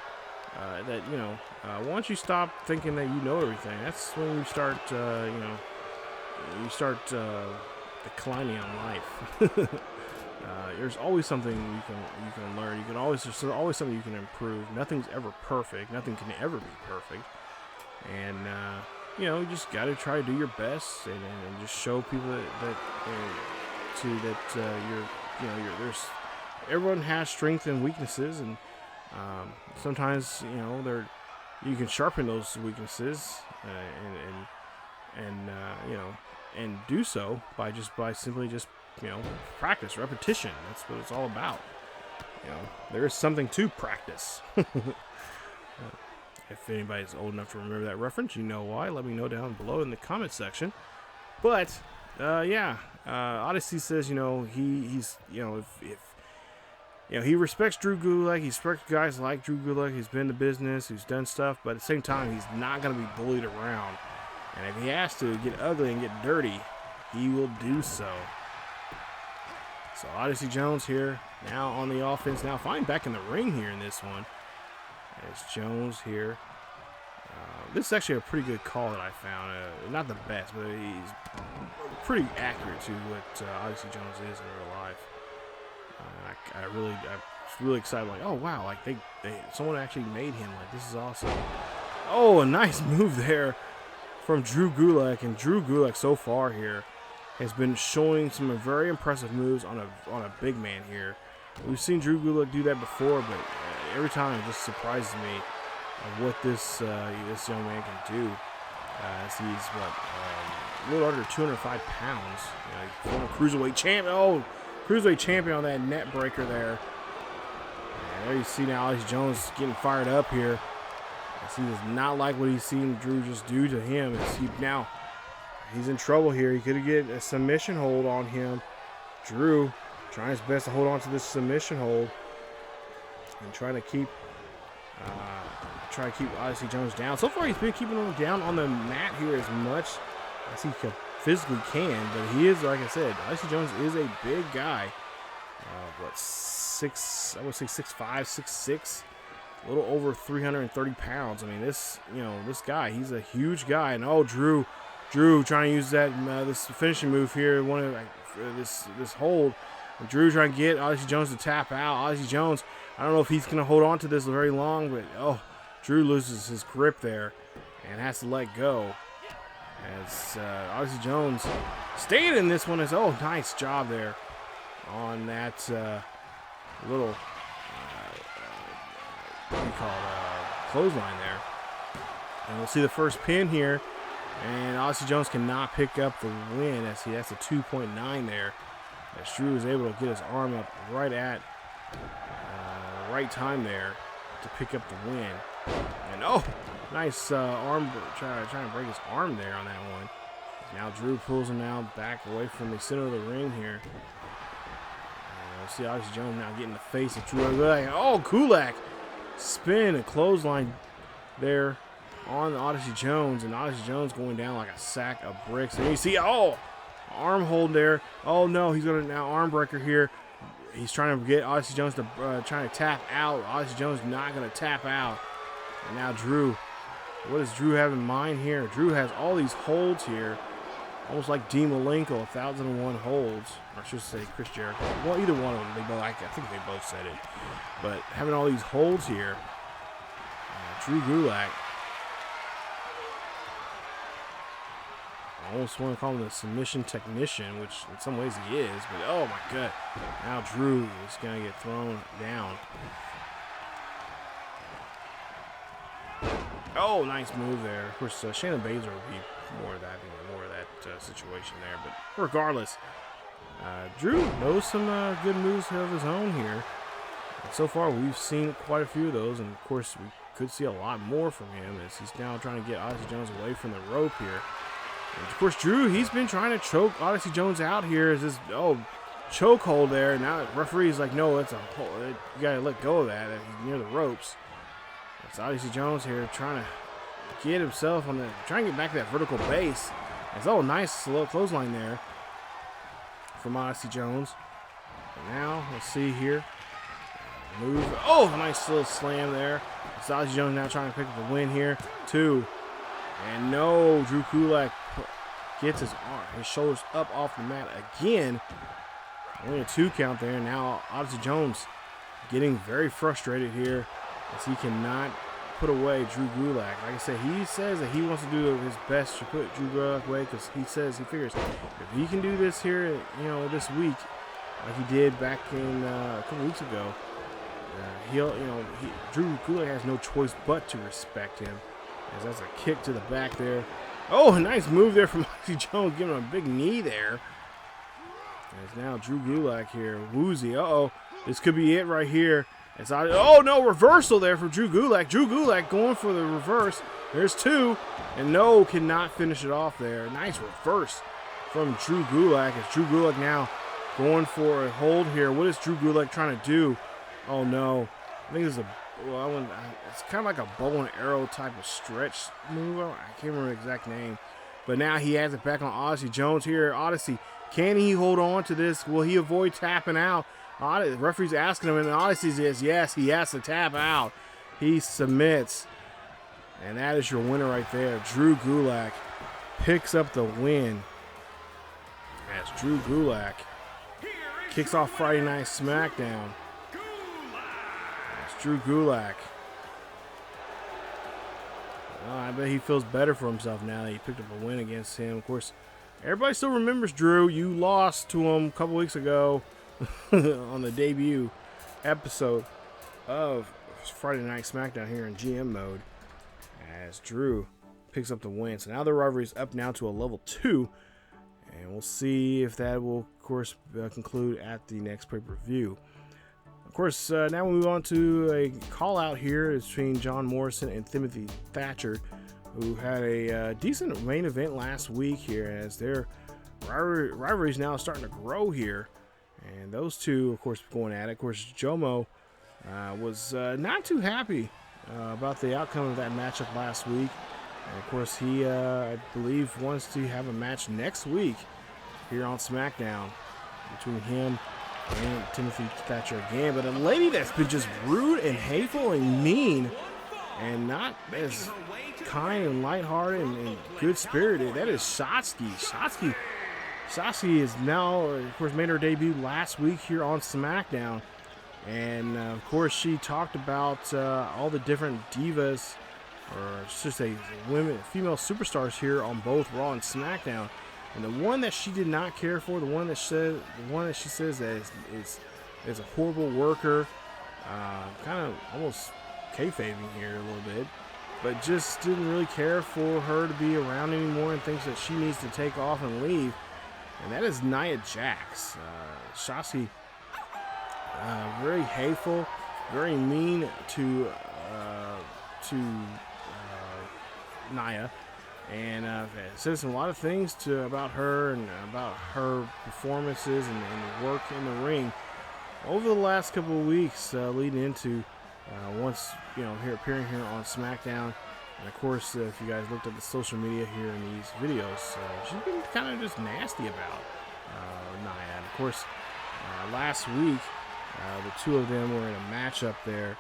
that once you stop thinking that you know everything, that's when you start declining in life. There's always something you can learn. There's always something you can improve. Nothing's ever perfect. Nothing can ever be perfect. And you just got to try to do your best and just show people that there's everyone has strengths and weaknesses, and sometimes you can sharpen those weaknesses and do so by simply practice, repetition. That's what it's all about. there is something to practice. If anybody's old enough to remember that reference, you know why. Let me know down below in the comment section. But Odyssey says, he's he respects Drew Gulak. He respects guys like Drew Gulak. He's been in the business. He's done stuff. But at the same time, he's not going to be bullied around. And if he has to get ugly and get dirty, he will do so. So Odyssey Jones here now on the offense. Now finally back in the ring here in this one. There's Jones here. This is actually a pretty good call that I found. Not the best, but he's pretty accurate to what Odyssey Jones is in real life. I'm really excited. Like, oh wow, like someone actually made him. Like, this is awesome. Oh, a nice move there from Drew Gulak, and Drew Gulak so far here has been showing some very impressive moves on a big man here. We've seen Drew Gulak do that before, but every time it just surprises me what this young man can do. As he's a little under 205 pounds. Former cruiserweight champ. Oh, cruiserweight champion on that net breaker there. And there you see now Odyssey Jones getting fired up here. As he does not like what he's seen Drew just do to him. He's in trouble here. He could get a submission hold on him. Drew trying his best to hold on to this submission hold and trying to keep Odyssey Jones down. So far, he's been keeping him down on the mat here as much as he physically can. But he is, like I said, Odyssey Jones is a big guy. I would say 6'5", 6'6", a little over 330 pounds. I mean, this guy, he's a huge guy. And oh, Drew trying to use that this finishing move here, this hold. And Drew trying to get Odyssey Jones to tap out. Odyssey Jones, I don't know if he's going to hold on to this very long, but Drew loses his grip there and has to let go. As Odyssey Jones staying in this one is, nice job there on that little, clothesline there. And we'll see the first pin here. And Odyssey Jones cannot pick up the win as he has a 2.9 there. As Drew is able to get his arm up right at right time there to pick up the win. And nice arm, trying to break his arm there on that one. Now Drew pulls him out back away from the center of the ring here. And we'll see Odyssey Jones now getting the face of Drew. Gulak spin a clothesline there on Odyssey Jones, and Odyssey Jones going down like a sack of bricks. And you see, arm hold there. Oh no, he's going to now arm breaker here. He's trying to get Odyssey Jones to trying to tap out. Odyssey Jones not going to tap out. And now Drew, what does Drew have in mind here? Drew has all these holds here, almost like Dean Malenko, 1001 holds, or I should say Chris Jericho. Well, either one of them. I think they both said it. But having all these holds here, Drew Gulak. I almost want to call him the submission technician, which in some ways he is, but oh my god. Now Drew is going to get thrown down. Oh, nice move there. Of course, Shayna Baszler would be more of that situation there, but regardless, Drew knows some good moves of his own here. And so far, we've seen quite a few of those, and of course, we could see a lot more from him as he's now trying to get Odyssey Jones away from the rope here. And of course, Drew, he's been trying to choke Odyssey Jones out here. Is this choke hold there? Now the referee's like, no, it's a hold. You gotta let go of that. He's near the ropes. It's Odyssey Jones here trying to get himself on trying to get back to that vertical base. It's nice slow clothesline there from Odyssey Jones. And now let's see here. Move. Oh, nice little slam there. It's Odyssey Jones now trying to pick up the win here. 2. And no, Drew Gulak gets his shoulders up off the mat again. Only a 2 count there. Now Odyssey Jones getting very frustrated here as he cannot put away Drew Gulak. Like I said, he says that he wants to do his best to put Drew Gulak away because he figures if he can do this here, this week, like he did back in a couple weeks ago, Drew Gulak has no choice but to respect him. As that's a kick to the back there. Oh, a nice move there from Odyssey Jones, giving him a big knee there. As now Drew Gulak here, woozy. This could be it right here. Oh, no, reversal there for Drew Gulak. Drew Gulak going for the reverse. There's 2, and no, cannot finish it off there. Nice reverse from Drew Gulak. As Drew Gulak now going for a hold here. What is Drew Gulak trying to do? Oh, no. I think it's it's kind of like a bow and arrow type of stretch move. I can't remember the exact name. But now he has it back on Odyssey Jones here. Odyssey, can he hold on to this? Will he avoid tapping out? The referee's asking him, and Odyssey says yes, he has to tap out. He submits. And that is your winner right there. Drew Gulak picks up the win. As Drew Gulak kicks off Friday Night SmackDown. That's Drew Gulak. I bet he feels better for himself now that he picked up a win against him. Of course, everybody still remembers Drew. You lost to him a couple weeks ago on the debut episode of Friday Night SmackDown here in GM mode, as Drew picks up the win. So now the rivalry is up now to a level 2, and we'll see if that will, of course, conclude at the next pay-per-view. Of course, now we move on to a call out here between John Morrison and Timothy Thatcher, who had a decent main event last week here, as their rivalry is now starting to grow here. And those two, of course, going at it. Of course, Jomo was not too happy about the outcome of that matchup last week. And, of course, he, I believe, wants to have a match next week here on SmackDown between him and Timothy Thatcher again. But a lady that's been just rude and hateful and mean and not as kind and lighthearted and good-spirited, that is Shotzi. Shotzi is now, of course, made her debut last week here on SmackDown. And, of course, she talked about all the different divas, or should say female superstars here on both Raw and SmackDown. And the one that she did not care for, the one that she says that is a horrible worker, kind of almost kayfabing here a little bit, but just didn't really care for her to be around anymore and thinks that she needs to take off and leave. And that is Nia Jax. Shotzi, very hateful, very mean to Nia, and says a lot of things about her and about her performances and work in the ring over the last couple of weeks, leading into once here appearing here on SmackDown. And of course, if you guys looked at the social media here in these videos, she's been kind of just nasty about Nia. And of course, last week, the two of them were in a matchup there.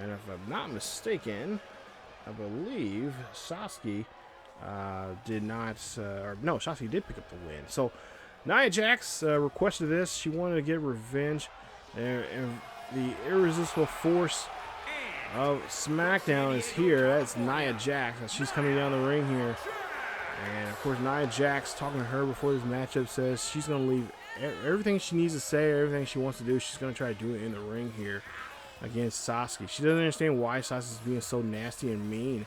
And if I'm not mistaken, I believe Shotzi did not, Shotzi did pick up the win. So Nia Jax requested this. She wanted to get revenge. And the irresistible force of SmackDown is here. That's Nia Jax, and she's coming down the ring here. And of course, Nia Jax, talking to her before this matchup, says she's going to leave everything she needs to say, everything she wants to do. She's going to try to do it in the ring here against Shotzi. She doesn't understand why Shotzi's being so nasty and mean.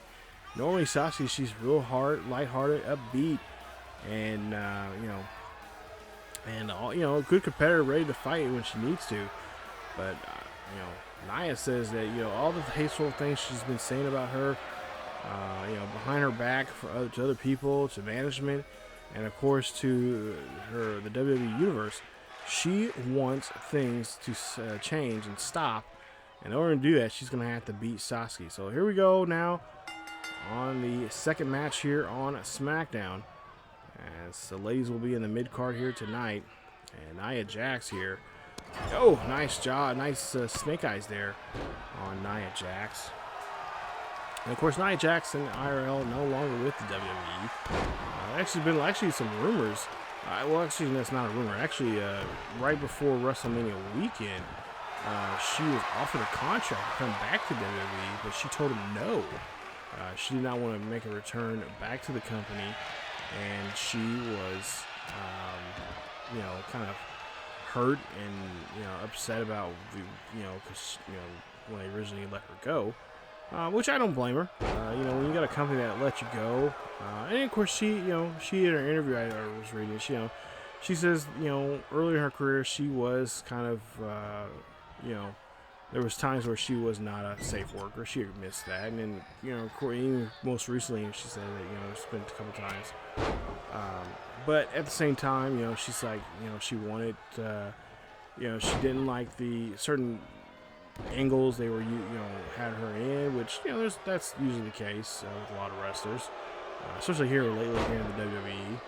Normally, Shotzi, she's real lighthearted, upbeat, and a good competitor, ready to fight when she needs to. But Nia says that all the hateful things she's been saying about her, behind her back to other people, to management, and of course to the WWE universe, she wants things to change and stop. And in order to do that, she's going to have to beat Shotzi. So here we go now on the second match here on SmackDown, as the ladies will be in the mid card here tonight. And Nia Jax here. Oh, nice job. Nice snake eyes there on Nia Jax. And, of course, Nia Jax and IRL no longer with the WWE. Actually some rumors. Actually, that's not a rumor. Actually, right before WrestleMania weekend, she was offered a contract to come back to WWE, but she told him no. She did not want to make a return back to the company, and she was, kind of hurt and upset about because when they originally let her go, which I don't blame her. When you got a company that lets you go, and of course she in her interview I was reading, she says, earlier in her career, she was kind of, there was times where she was not a safe worker. She admits that. And then, even most recently, she said that, it's been a couple times. But at the same time, she's like, she wanted, she didn't like the certain angles they were, had her in, which, that's usually the case with a lot of wrestlers. Especially here lately here in the WWE.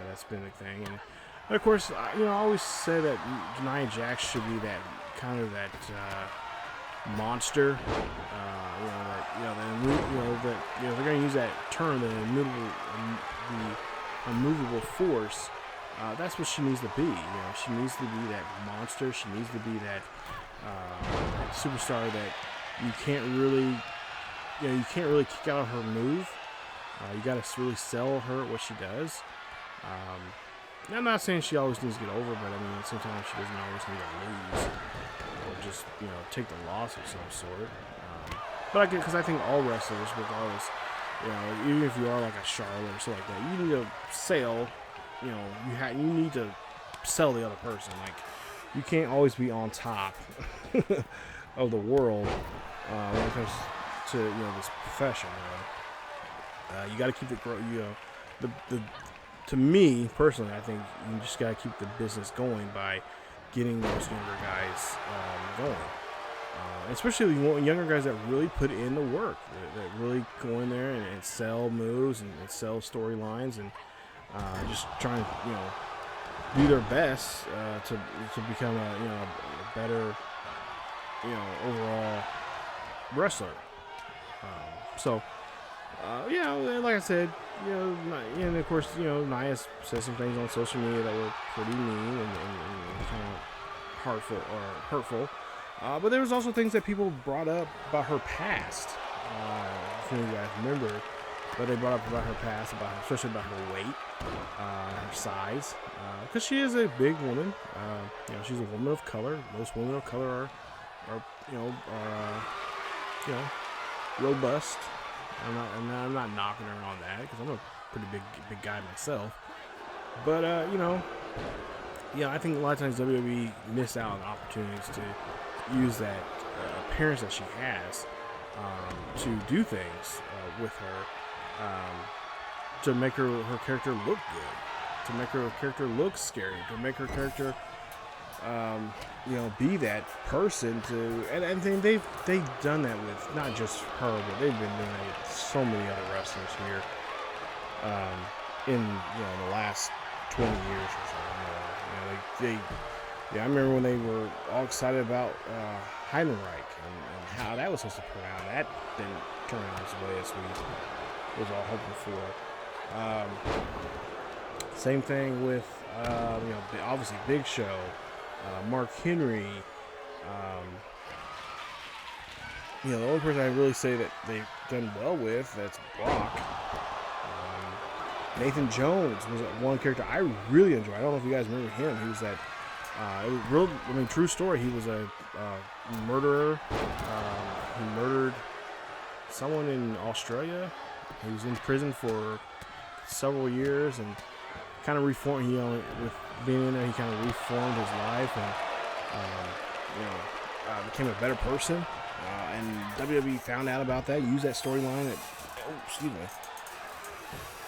That's been the thing. And of course, I always said that Nia Jax should be that kind of that monster. If they're going to use that term, the unmovable force. That's what she needs to be. She needs to be that monster. She needs to be that superstar that you can't really kick out of her move. You got to really sell her what she does. I'm not saying she always needs to get over, but sometimes she doesn't always need to lose or just take the loss of some sort. But because I think all wrestlers, regardless, even if you are like a Charlotte or something like that, you need to sell. You need to sell the other person. Like, you can't always be on top of the world when it comes to this profession. You got to keep to me personally, I think you just got to keep the business going by getting those younger guys going. Especially younger guys that really put in the work, that really go in there and sell moves and sell storylines and just trying to do their best to become a better overall wrestler. Like I said, and of course, Nia said some things on social media that were pretty mean and kind of hurtful. But there was also things that people brought up about her past. If you guys remember, but they brought up about her past, especially about her weight, her size, because she is a big woman. She's a woman of color. Most women of color are robust. I'm not knocking her on that because I'm a pretty big guy myself. But I think a lot of times WWE miss out on opportunities to use that appearance that she has to do things with her to make her character look good, to make her character look scary, to make her character be that person to, and they've done that with not just her, but they've been doing it with so many other wrestlers here in the last 20 years or so. I remember when they were all excited about Heidenreich and how that was supposed to turn out. That didn't turn out as way as we was all hoping for. Same thing with obviously Big Show. Mark Henry, the only person I really say that they've done well with, that's Brock. Nathan Jones was one character I really enjoyed. I don't know if you guys remember him. He was that, true story. He was a murderer. He murdered someone in Australia. He was in prison for several years and kind of reformed, with being in there, he kind of reformed his life and, became a better person. And WWE found out about that, used that storyline.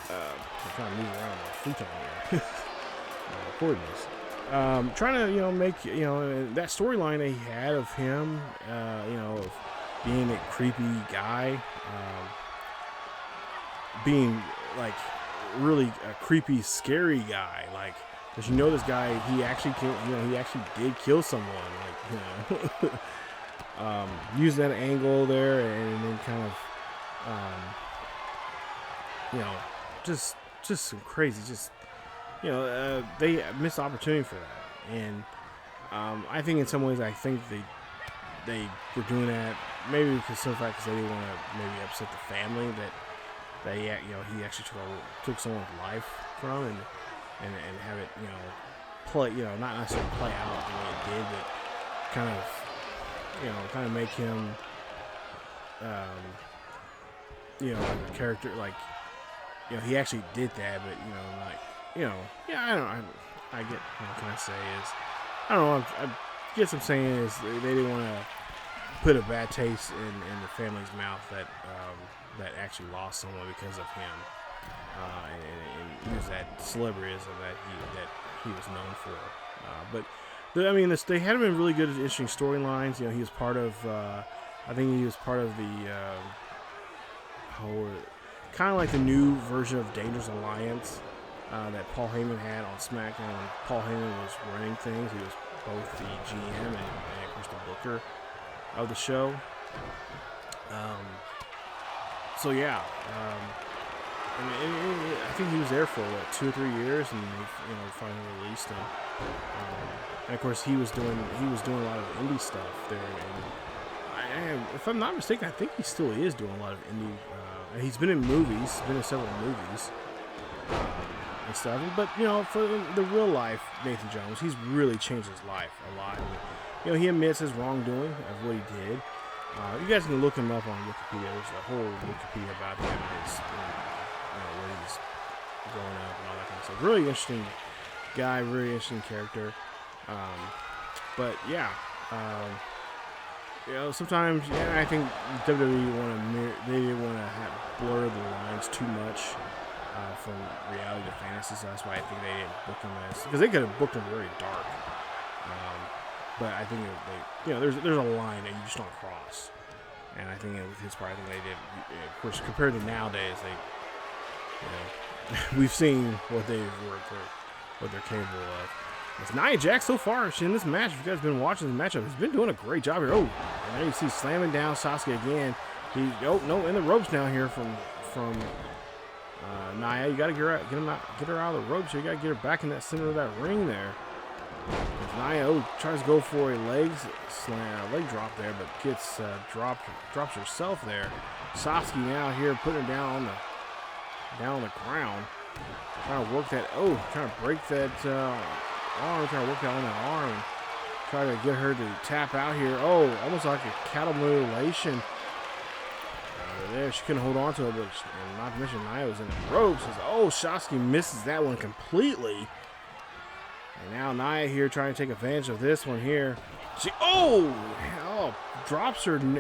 I'm trying to move around my futon here. Recording this. Trying to, make, that storyline that he had of him, of being a creepy guy, being like really a creepy, scary guy, like, because this guy, he actually did kill someone, like, using that angle there, and then kind of, just some crazy, they missed opportunity for that, and I think in some ways, I think they were doing that maybe because they didn't want to maybe upset the family that he actually took someone's life from and have it play, not necessarily play out the way it did, but kind of make him like a character, like he actually did that, but I I get, what can I say, is, I don't know, I guess I'm saying is they didn't want to put a bad taste in the family's mouth that that actually lost someone because of him, and use that celebrityism that he was known for. I mean, they had been really good at interesting storylines. You know, he was part of, I think he was part of the, kind of like the new version of Dangerous Alliance that Paul Heyman had on SmackDown. When Paul Heyman was running things, he was both the GM and of course the booker of the show. So yeah, and I think he was there for 2 or 3 years, and they finally released him. And of course he was doing a lot of indie stuff there. And if I'm not mistaken, I think he still is doing a lot of indie. He's been in movies, he's been in several movies and stuff. But for the real life Nathan Jones, he's really changed his life a lot. And, he admits his wrongdoing of what he did. You guys can look him up on Wikipedia. There's a whole Wikipedia about him and his, where he's growing up and all that kind of stuff. Really interesting guy, really interesting character. But yeah, sometimes I think WWE they didn't want to blur the lines too much from reality to fantasy. So that's why I think they didn't book him because they could have booked him very dark. But I think there's a line that you just don't cross, and I think with his part, I think they did. Of course, compared to nowadays, we've seen what they're capable of. It's Nia Jax so far in this match. If you guys have been watching the matchup, he's been doing a great job here. Oh, and there you see slamming down Sasuke again. In the ropes now here from Nia. You got to get her out of the ropes. You got to get her back in that center of that ring there. Nia tries to go for a leg drop there, but gets drops herself there. Sasuke now here putting her down on the ground, trying to work that. Trying to break that arm, trying to work that on that arm, try to get her to tap out here. Almost like a cattle mutilation. There, she couldn't hold on to it, but not to mention Nia was in the ropes. Sasuke misses that one completely. And now Nia here trying to take advantage of this one here. She drops her on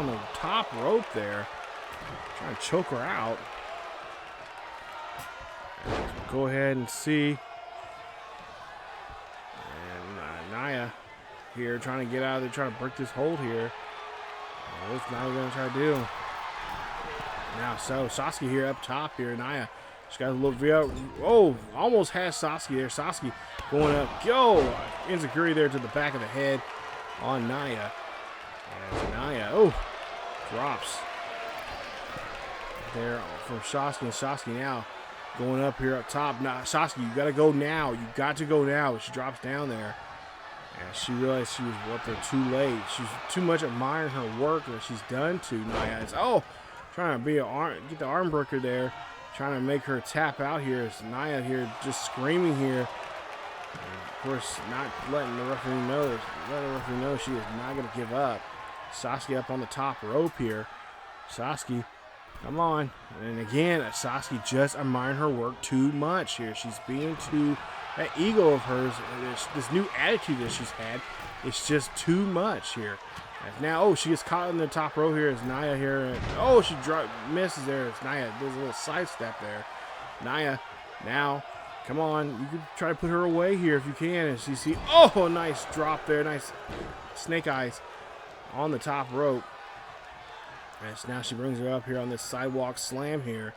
the top rope there, trying to choke her out. And go ahead and see. And Nia here trying to get out of there, trying to break this hold here. What's Nia going to try to do? Now, Sasuke here up top here. Nia, she's got a little view. Almost has Sasuke there. Sasuke going up. Insecurity there to the back of the head on Nia. As Nia, drops there from Sasuke. And Sasuke now going up here up top. Now, Sasuke, you got to go now. You got to go now. She drops down there. And she realized she was up there too late. She's too much admiring her work that she's done to Nia. It's, trying to get the arm breaker there. Trying to make her tap out here. It's Nia here just screaming here. And of course, not letting the referee know she is not going to give up. Sasuke up on the top rope here. Sasuke, come on. And again, Sasuke just admiring her work too much here. She's being that ego of hers, this new attitude that she's had, it's just too much here. As now, she gets caught in the top row here. Is Nia here? And, she misses there. It's Nia. There's a little sidestep there. Nia, now, come on. You can try to put her away here if you can. And you see, nice drop there. Nice snake eyes on the top rope. As now she brings her up here on this sidewalk slam here.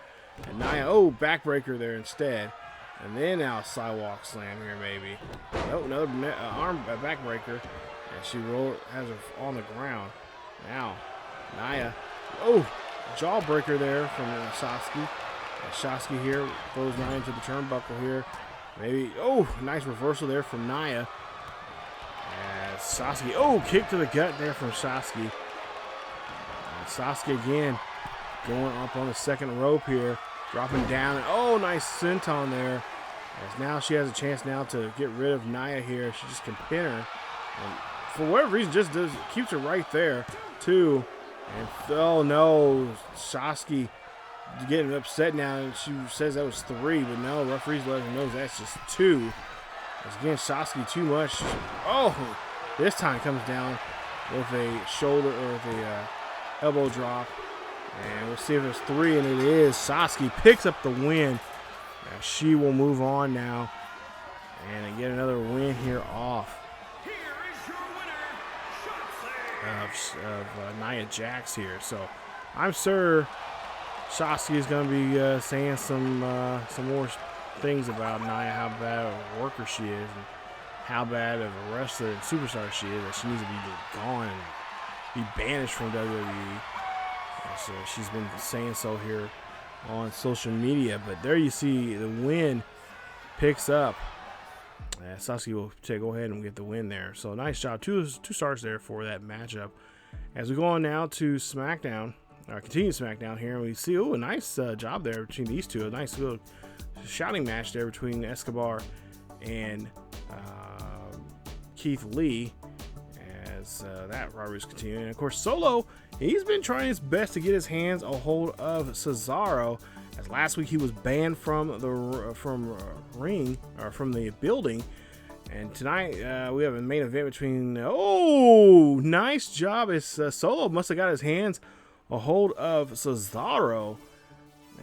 And Nia, backbreaker there instead. And then now sidewalk slam here maybe. Another backbreaker. And she has her on the ground. Now, Nia. Jawbreaker there from Sasuke. And Sasuke here throws Nia into the turnbuckle here. Maybe, nice reversal there from Nia. And Sasuke, kick to the gut there from Sasuke. And Sasuke again going up on the second rope here. Dropping down. Nice senton there. As now she has a chance now to get rid of Nia here. She just can pin her. And for whatever reason, keeps her right there, too. And, Sasuke getting upset now. And she says that was 3, but no, referee's letting her know that's just 2. As again, Shotzi too much. Oh, this time comes down with a shoulder or with a elbow drop. And we'll see if it's 3, and it is. Shotzi picks up the win. She will move on now and get another win here off of Nia Jax here. So I'm sure Shotzi is going to be saying some more things about Nia, how bad of a worker she is, and how bad of a wrestler and superstar she is, that she needs to be gone and be banished from WWE. So she's been saying so here on social media. But there you see the win picks up. Sasuke will go ahead and get the win there. So nice job. Two stars there for that matchup. As we go on now to SmackDown, continue SmackDown here, and we see a nice job there between these two. A nice little shouting match there between Escobar and Keith Lee. As that rivalry is continuing. And of course, Solo, he's been trying his best to get his hands a hold of Cesaro. As last week he was banned from the ring, or from the building, and tonight we have a main event between. Oh, nice job! As Solo must have got his hands a hold of Cesaro.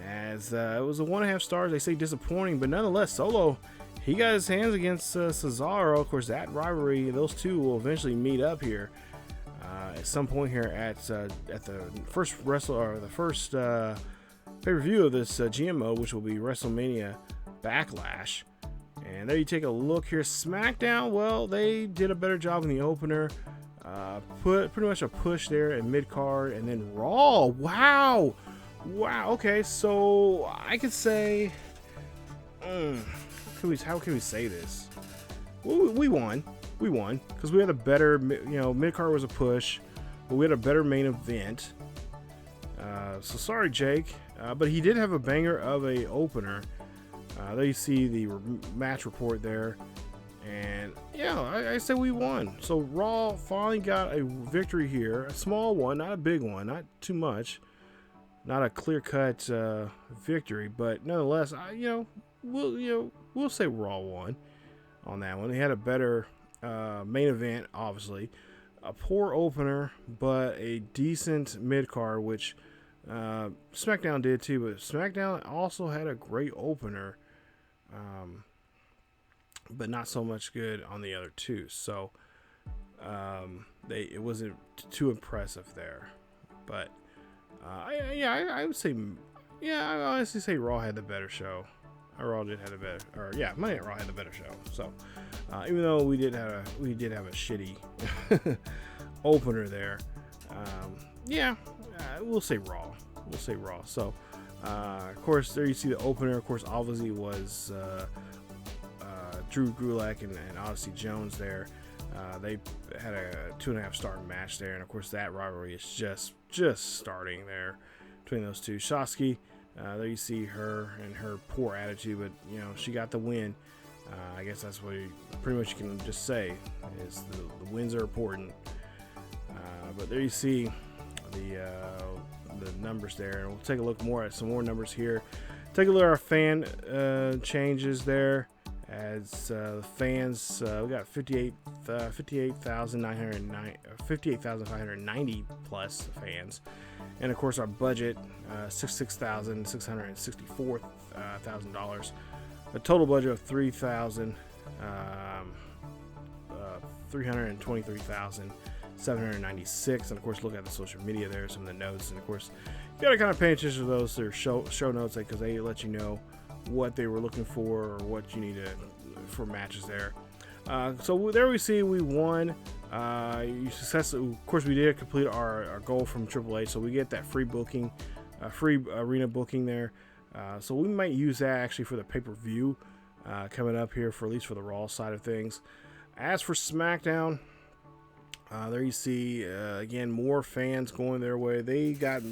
As it was a 1.5 stars. They say disappointing, but nonetheless, Solo, he got his hands against Cesaro. Of course, that rivalry, those two will eventually meet up here at some point here at the first pay-per-view of this GM mode, which will be WrestleMania Backlash. And there you take a look here. SmackDown, well, they did a better job in the opener. Put pretty much a push there at mid-card, and then Raw. Wow. Okay, so I could say, how can we say this? Well, we won because we had a better, mid-card was a push, but we had a better main event. So sorry, Jake, but he did have a banger of a opener. There you see the match report there, and yeah, I said we won. So Raw finally got a victory here, a small one, not a big one, not too much, not a clear-cut victory, but nonetheless, we'll say Raw won on that one. They had a better main event, obviously, a poor opener, but a decent mid-card, which SmackDown did too, but SmackDown also had a great opener, but not so much good on the other two. So it wasn't too impressive there. But I would say, I honestly say Raw had the better show. Raw did have a better, Monday Night Raw had the better show. So even though we did have a shitty opener there, we'll say Raw. So, of course, there you see the opener. Of course, obviously was Drew Gulak and Odyssey Jones there. They had a 2.5 star match there, and of course, that rivalry is just starting there between those two. Shotzi, there you see her and her poor attitude, but she got the win. I guess that's what you pretty much can just say is the wins are important. But there you see the numbers there, and we'll take a look more at some more numbers here. Take a look at our fan changes there. As fans, we got 58,590 plus fans, and of course our budget $66,664,000. A total budget of $323,796, and of course look at the social media there, some of the notes, and of course you gotta kind of pay attention to those. Their show notes, because they let you know what they were looking for or what you need for matches there. So there we see we won. Of course, we did complete our goal from AAA, so we get that free booking, free arena booking there. So we might use that actually for the pay-per-view coming up here, for at least for the Raw side of things. As for SmackDown, there you see again more fans going their way. They got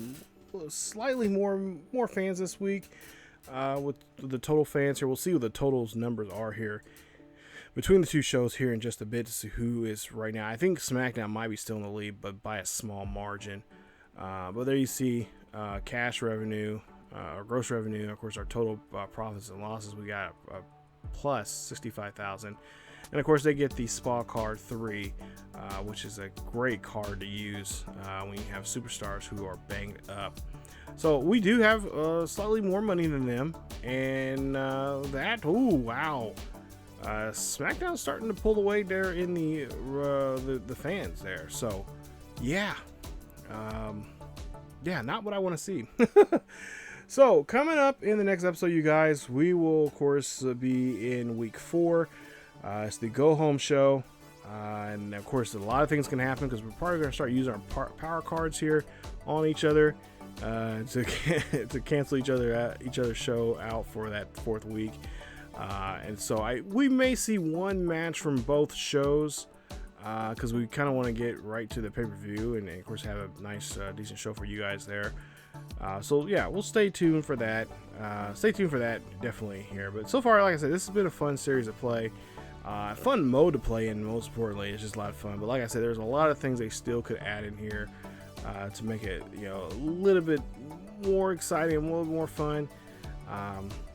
slightly more fans this week. With the total fans here, we'll see what the totals numbers are here between the two shows here in just a bit to see who is right now. I think SmackDown might be still in the lead, but by a small margin. But there you see cash revenue, our gross revenue, and of course our total profits and losses. We got a plus 65,000. And of course, they get the Spa Card 3, which is a great card to use when you have superstars who are banged up. So we do have slightly more money than them, and oh wow, SmackDown's starting to pull away there in the fans there. So yeah, not what I want to see. So coming up in the next episode, you guys, we will of course be in week 4. It's the go home show, and of course a lot of things can happen because we're probably going to start using our power cards here on each other to cancel each other's show out for that 4th week. And so we may see one match from both shows because we kind of want to get right to the pay-per-view and of course have a nice decent show for you guys there. So yeah, we'll stay tuned for that. Definitely here. But so far, like I said, this has been a fun series to play. Fun mode to play in, most importantly. It's just a lot of fun. But like I said, there's a lot of things they still could add in here to make it, a little bit more exciting, a little more fun.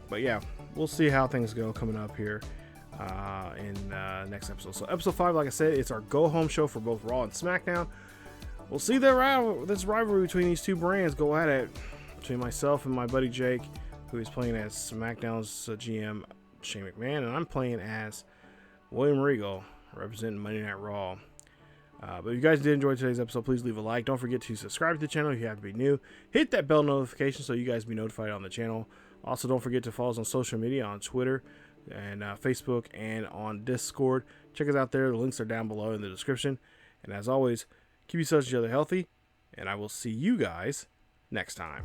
But yeah, we'll see how things go coming up here in next episode. So episode 5, like I said, it's our go home show for both Raw and SmackDown. We'll see this rivalry between these two brands go at it, between myself and my buddy Jake, who is playing as SmackDown's GM Shane McMahon, and I'm playing as William Regal, representing Monday Night Raw. But if you guys did enjoy today's episode, please leave a like. Don't forget to subscribe to the channel if you have to be new. Hit that bell notification so you guys be notified on the channel. Also, don't forget to follow us on social media, on Twitter and Facebook and on Discord. Check us out there. The links are down below in the description. And as always, keep yourselves each other healthy, and I will see you guys next time.